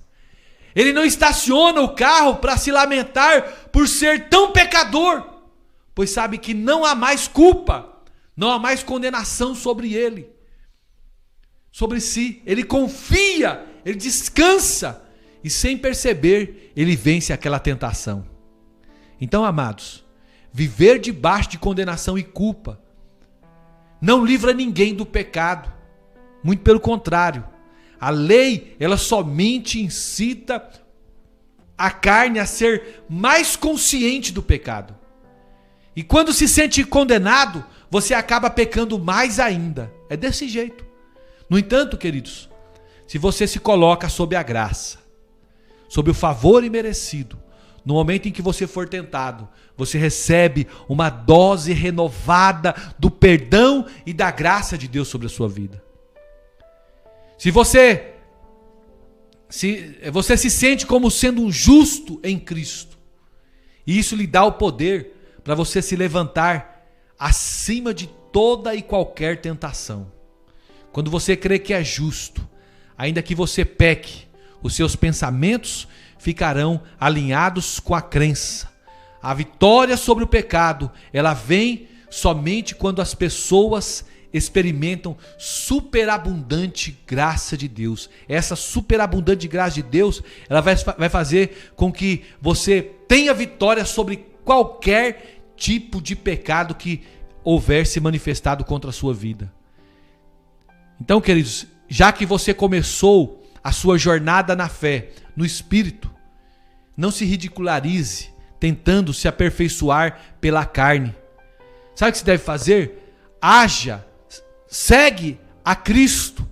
[SPEAKER 2] Ele não estaciona o carro para se lamentar por ser tão pecador. Pois sabe que não há mais culpa. Não há mais condenação sobre ele. Sobre si. Ele confia. Ele descansa. E sem perceber, ele vence aquela tentação. Então, amados, viver debaixo de condenação e culpa não livra ninguém do pecado. Muito pelo contrário. A lei, ela somente incita a carne a ser mais consciente do pecado. E quando se sente condenado, você acaba pecando mais ainda. É desse jeito. No entanto, queridos, se você se coloca sob a graça, sob o favor imerecido, no momento em que você for tentado, você recebe uma dose renovada do perdão e da graça de Deus sobre a sua vida. Se você se sente como sendo um justo em Cristo, e isso lhe dá o poder para você se levantar acima de toda e qualquer tentação. Quando você crê que é justo, ainda que você peque, os seus pensamentos ficarão alinhados com a crença. A vitória sobre o pecado, ela vem somente quando as pessoas experimentam superabundante graça de Deus. Essa superabundante graça de Deus, ela vai fazer com que você tenha vitória sobre qualquer tipo de pecado que houver se manifestado contra a sua vida. Então, queridos, já que você começou a sua jornada na fé, no Espírito, não se ridicularize tentando se aperfeiçoar pela carne. Sabe o que você deve fazer? Haja, segue a Cristo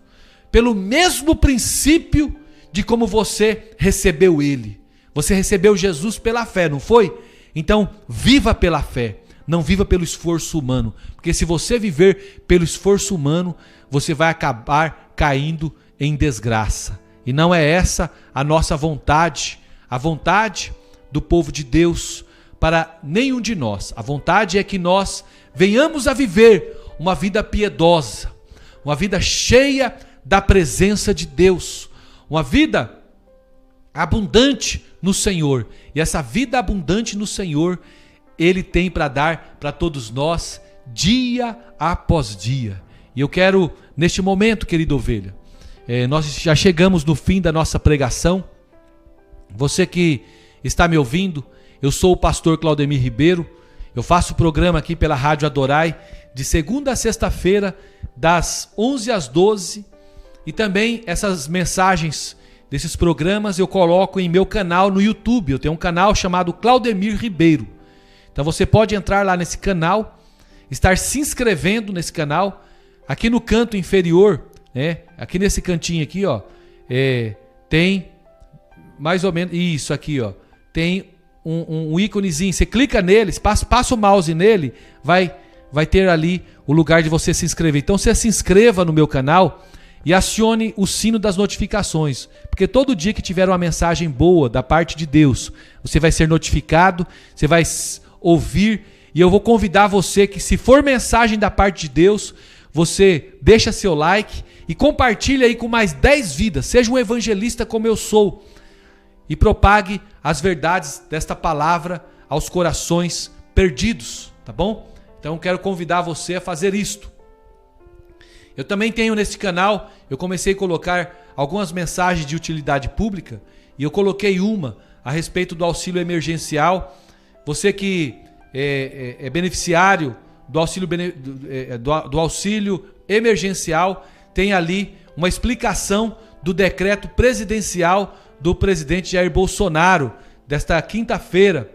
[SPEAKER 2] pelo mesmo princípio de como você recebeu Ele. Você recebeu Jesus pela fé, não foi? Então, viva pela fé, não viva pelo esforço humano. Porque se você viver pelo esforço humano, você vai acabar caindo em desgraça. E não é essa a nossa vontade, a vontade do povo de Deus para nenhum de nós. A vontade é que nós venhamos a viver uma vida piedosa, uma vida cheia da presença de Deus, uma vida abundante no Senhor. E essa vida abundante no Senhor, Ele tem para dar para todos nós dia após dia. E eu quero, neste momento, querida ovelha, nós já chegamos no fim da nossa pregação. Você que está me ouvindo, eu sou o pastor Claudemir Ribeiro Eu faço o programa aqui pela Rádio Adorai, de segunda a sexta-feira, das 11 às 12. E também essas mensagens desses programas eu coloco em meu canal no YouTube. Eu tenho um canal chamado Claudemir Ribeiro. Então você pode entrar lá nesse canal, estar se inscrevendo nesse canal. Aqui no canto inferior, né? Aqui nesse cantinho aqui, ó, tem mais ou menos isso aqui, ó. Tem um íconezinho. Você clica nele, passa o mouse nele, vai ter ali o lugar de você se inscrever. Então você se inscreva no meu canal e acione o sino das notificações, porque todo dia que tiver uma mensagem boa da parte de Deus, você vai ser notificado, você vai ouvir, e eu vou convidar você que, se for mensagem da parte de Deus, você deixa seu like e compartilha aí com mais 10 vidas. Seja um evangelista como eu sou e propague as verdades desta palavra aos corações perdidos, tá bom? Então quero convidar você a fazer isto. Eu também tenho nesse canal, eu comecei a colocar algumas mensagens de utilidade pública, e eu coloquei uma a respeito do auxílio emergencial. Você que é beneficiário do auxílio emergencial, tem ali uma explicação do decreto presidencial do presidente Jair Bolsonaro, desta quinta-feira,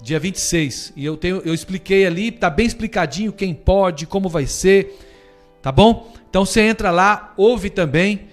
[SPEAKER 2] dia 26. E eu expliquei ali, tá bem explicadinho quem pode, como vai ser, tá bom? Então você entra lá, ouve também,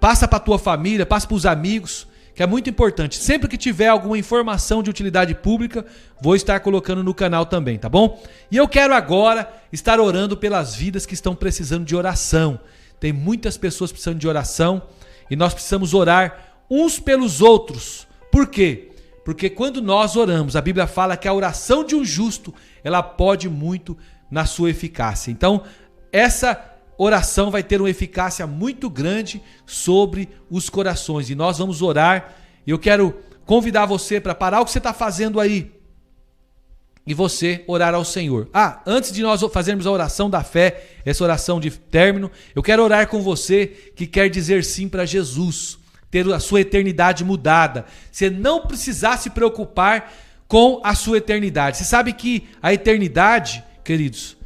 [SPEAKER 2] passa para tua família, passa para os amigos, que é muito importante. Sempre que tiver alguma informação de utilidade pública, vou estar colocando no canal também, tá bom? E eu quero agora estar orando pelas vidas que estão precisando de oração. Tem muitas pessoas precisando de oração e nós precisamos orar uns pelos outros. Por quê? Porque quando nós oramos, a Bíblia fala que a oração de um justo, ela pode muito na sua eficácia. Então, essa oração vai ter uma eficácia muito grande sobre os corações. E nós vamos orar. E eu quero convidar você para parar o que você está fazendo aí e você orar ao Senhor. Antes de nós fazermos a oração da fé, essa oração de término, eu quero orar com você que quer dizer sim para Jesus, ter a sua eternidade mudada. Você não precisar se preocupar com a sua eternidade. Você sabe que a eternidade, queridos,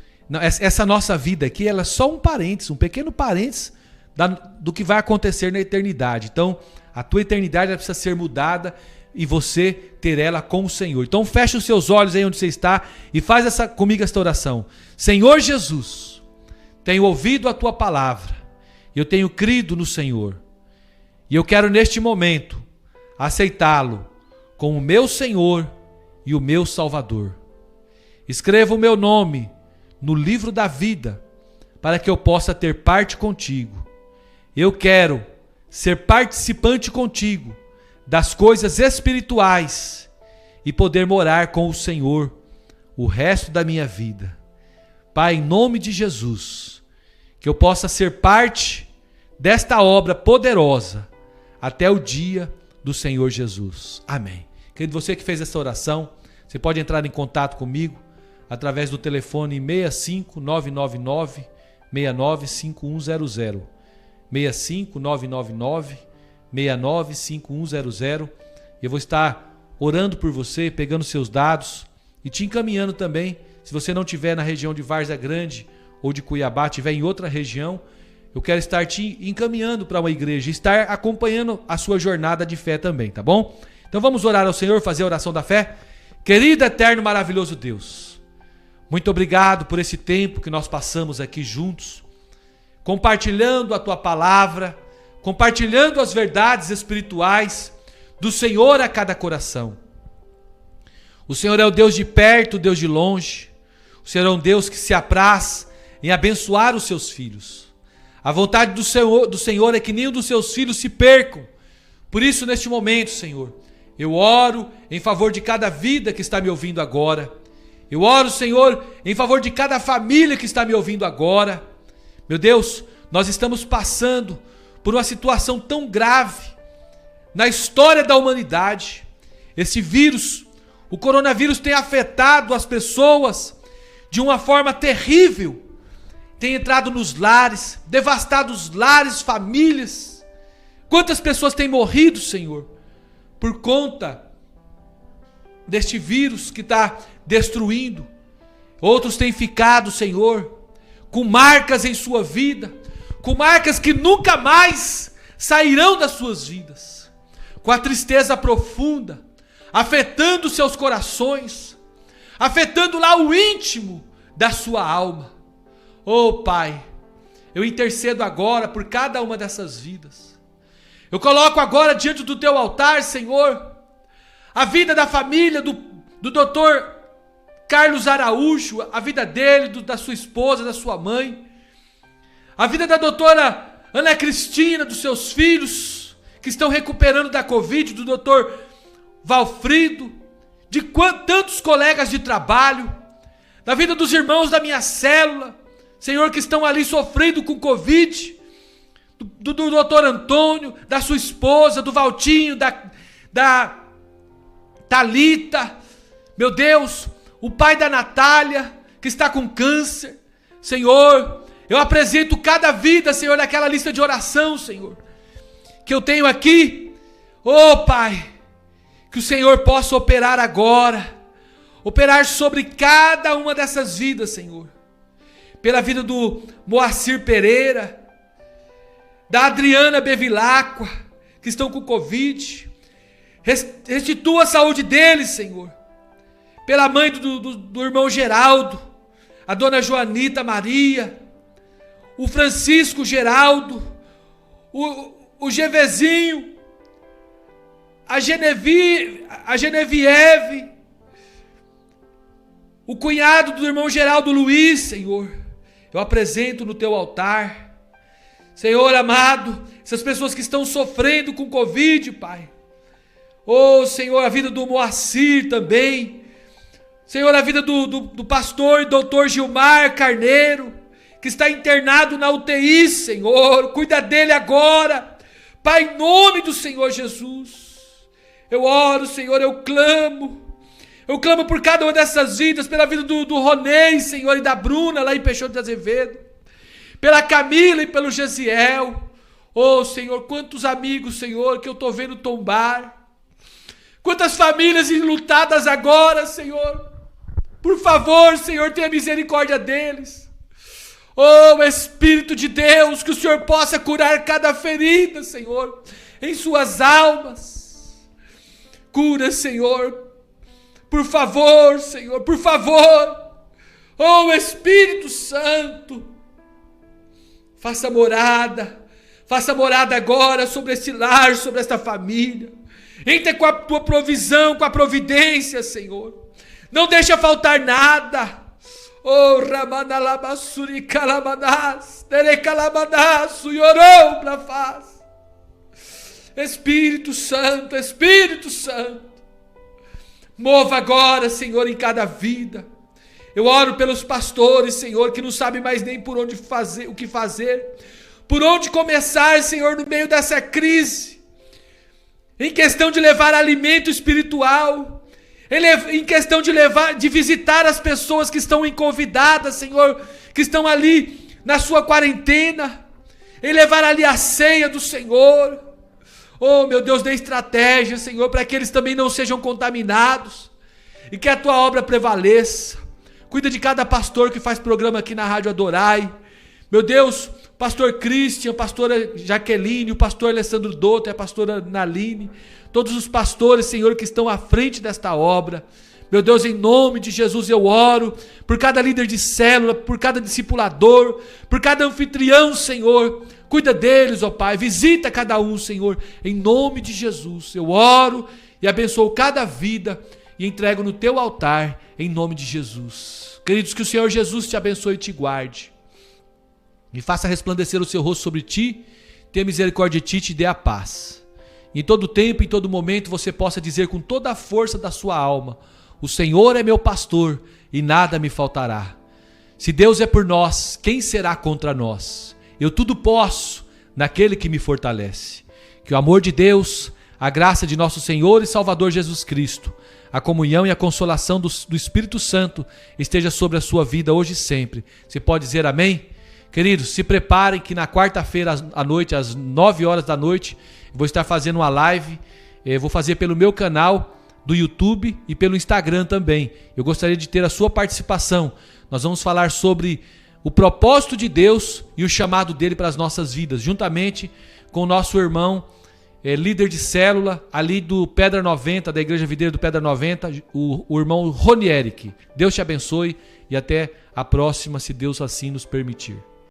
[SPEAKER 2] essa nossa vida aqui, ela é só um parênteses, um pequeno parênteses do que vai acontecer na eternidade. Então, a tua eternidade ela precisa ser mudada e você ter ela com o Senhor. Então, fecha os seus olhos aí onde você está e faz comigo esta oração. Senhor Jesus, tenho ouvido a tua palavra, eu tenho crido no Senhor. E eu quero neste momento aceitá-lo como o meu Senhor e o meu Salvador. Escreva o meu nome no livro da vida para que eu possa ter parte contigo. Eu quero ser participante contigo das coisas espirituais e poder morar com o Senhor o resto da minha vida. Pai, em nome de Jesus, que eu possa ser parte desta obra poderosa até o dia do Senhor Jesus. Amém. Querido, você que fez essa oração, você pode entrar em contato comigo através do telefone 65999 695100. 65999 695100. Eu vou estar orando por você, pegando seus dados e te encaminhando também. Se você não estiver na região de Várzea Grande ou de Cuiabá, estiver em outra região, eu quero estar te encaminhando para uma igreja, estar acompanhando a sua jornada de fé também, tá bom? Então vamos orar ao Senhor, fazer a oração da fé. Querido, eterno, maravilhoso Deus, muito obrigado por esse tempo que nós passamos aqui juntos, compartilhando a tua palavra, compartilhando as verdades espirituais do Senhor a cada coração. O Senhor é o Deus de perto, o Deus de longe. O Senhor é um Deus que se apraz em abençoar os seus filhos. A vontade do Senhor é que nenhum dos seus filhos se percam. Por isso, neste momento, Senhor, eu oro em favor de cada vida que está me ouvindo agora. Eu oro, Senhor, em favor de cada família que está me ouvindo agora. Meu Deus, nós estamos passando por uma situação tão grave na história da humanidade. Esse vírus, o coronavírus, tem afetado as pessoas de uma forma terrível. Tem entrado nos lares, devastado os lares, famílias. Quantas pessoas têm morrido, Senhor, por conta
[SPEAKER 3] deste vírus que está destruindo. Outros têm ficado, Senhor, com marcas em sua vida, com marcas que nunca mais sairão das suas vidas, com a tristeza profunda, afetando seus corações, afetando lá o íntimo da sua alma. Oh Pai, eu intercedo agora por cada uma dessas vidas. Eu coloco agora diante do teu altar, Senhor, a vida da família do doutor Carlos Araújo, a vida dele, da sua esposa, da sua mãe, a vida da doutora Ana Cristina, dos seus filhos, que estão recuperando da Covid, do doutor Valfrido, de tantos colegas de trabalho, da vida dos irmãos da minha célula, Senhor, que estão ali sofrendo com Covid, do doutor Antônio, da sua esposa, do Valtinho, da Thalita, meu Deus, o pai da Natália, que está com câncer. Senhor, eu apresento cada vida, Senhor, naquela lista de oração, Senhor, que eu tenho aqui. Oh Pai, que o Senhor possa operar agora, operar sobre cada uma dessas vidas, Senhor. Pela vida do Moacir Pereira, da Adriana Bevilacqua, que estão com Covid. Restitua a saúde deles, Senhor. Pela mãe do irmão Geraldo, a dona Joanita Maria, o Francisco Geraldo, o Gevezinho, a Genevieve, o cunhado do irmão Geraldo Luiz, Senhor. Eu apresento no teu altar, Senhor amado, essas pessoas que estão sofrendo com Covid, Pai. Oh Senhor, a vida do Moacir também, Senhor, a vida do pastor e doutor Gilmar Carneiro, que está internado na UTI, Senhor, cuida dele agora, Pai, em nome do Senhor Jesus. Eu oro, Senhor, eu clamo por cada uma dessas vidas, pela vida do Ronei, Senhor, e da Bruna, lá em Peixoto de Azevedo, pela Camila e pelo Gesiel. Oh Senhor, quantos amigos, Senhor, que eu estou vendo tombar, quantas famílias enlutadas agora, Senhor. Por favor, Senhor, tenha misericórdia deles. Oh Espírito de Deus, que o Senhor possa curar cada ferida, Senhor, em suas almas. Cura, Senhor, por favor, Senhor, por favor. Oh Espírito Santo, faça morada agora sobre esse lar, sobre esta família. Entra com a tua provisão, com a providência, Senhor. Não deixa faltar nada. Oh, Ramanalabassuri Calamadas, Terecalamadas, Yorou Blafaz. Espírito Santo, mova agora, Senhor, em cada vida. Eu oro pelos pastores, Senhor, que não sabem mais nem por onde fazer, o que fazer, por onde começar, Senhor, no meio dessa crise, em questão de levar alimento espiritual, em questão de visitar as pessoas que estão convidadas, Senhor, que estão ali na sua quarentena, em levar ali a ceia do Senhor. Oh meu Deus, dê estratégia, Senhor, para que eles também não sejam contaminados e que a tua obra prevaleça. Cuida de cada pastor que faz programa aqui na Rádio Adorai. Meu Deus, pastor Christian, pastora Jaqueline, o pastor Alessandro Dotto, a pastora Naline, todos os pastores, Senhor, que estão à frente desta obra. Meu Deus, em nome de Jesus eu oro por cada líder de célula, por cada discipulador, por cada anfitrião, Senhor. Cuida deles, ó Pai, visita cada um, Senhor, em nome de Jesus. Eu oro e abençoo cada vida e entrego no teu altar, em nome de Jesus. Queridos, que o Senhor Jesus te abençoe e te guarde. E faça resplandecer o seu rosto sobre ti, tenha misericórdia de ti e te dê a paz. Em todo tempo, em todo momento, você possa dizer com toda a força da sua alma: o Senhor é meu pastor e nada me faltará. Se Deus é por nós, quem será contra nós? Eu tudo posso naquele que me fortalece. Que o amor de Deus, a graça de nosso Senhor e Salvador Jesus Cristo, a comunhão e a consolação do Espírito Santo esteja sobre a sua vida hoje e sempre. Você pode dizer amém? Queridos, se preparem que na quarta-feira à noite, às 9 horas da noite, vou estar fazendo uma live. Vou fazer pelo meu canal do YouTube e pelo Instagram também. Eu gostaria de ter a sua participação. Nós vamos falar sobre o propósito de Deus e o chamado dele para as nossas vidas, juntamente com o nosso irmão, líder de célula, ali do Pedra 90, da Igreja Videira do Pedra 90, o irmão Rony Eric. Deus te abençoe e até a próxima, se Deus assim nos permitir.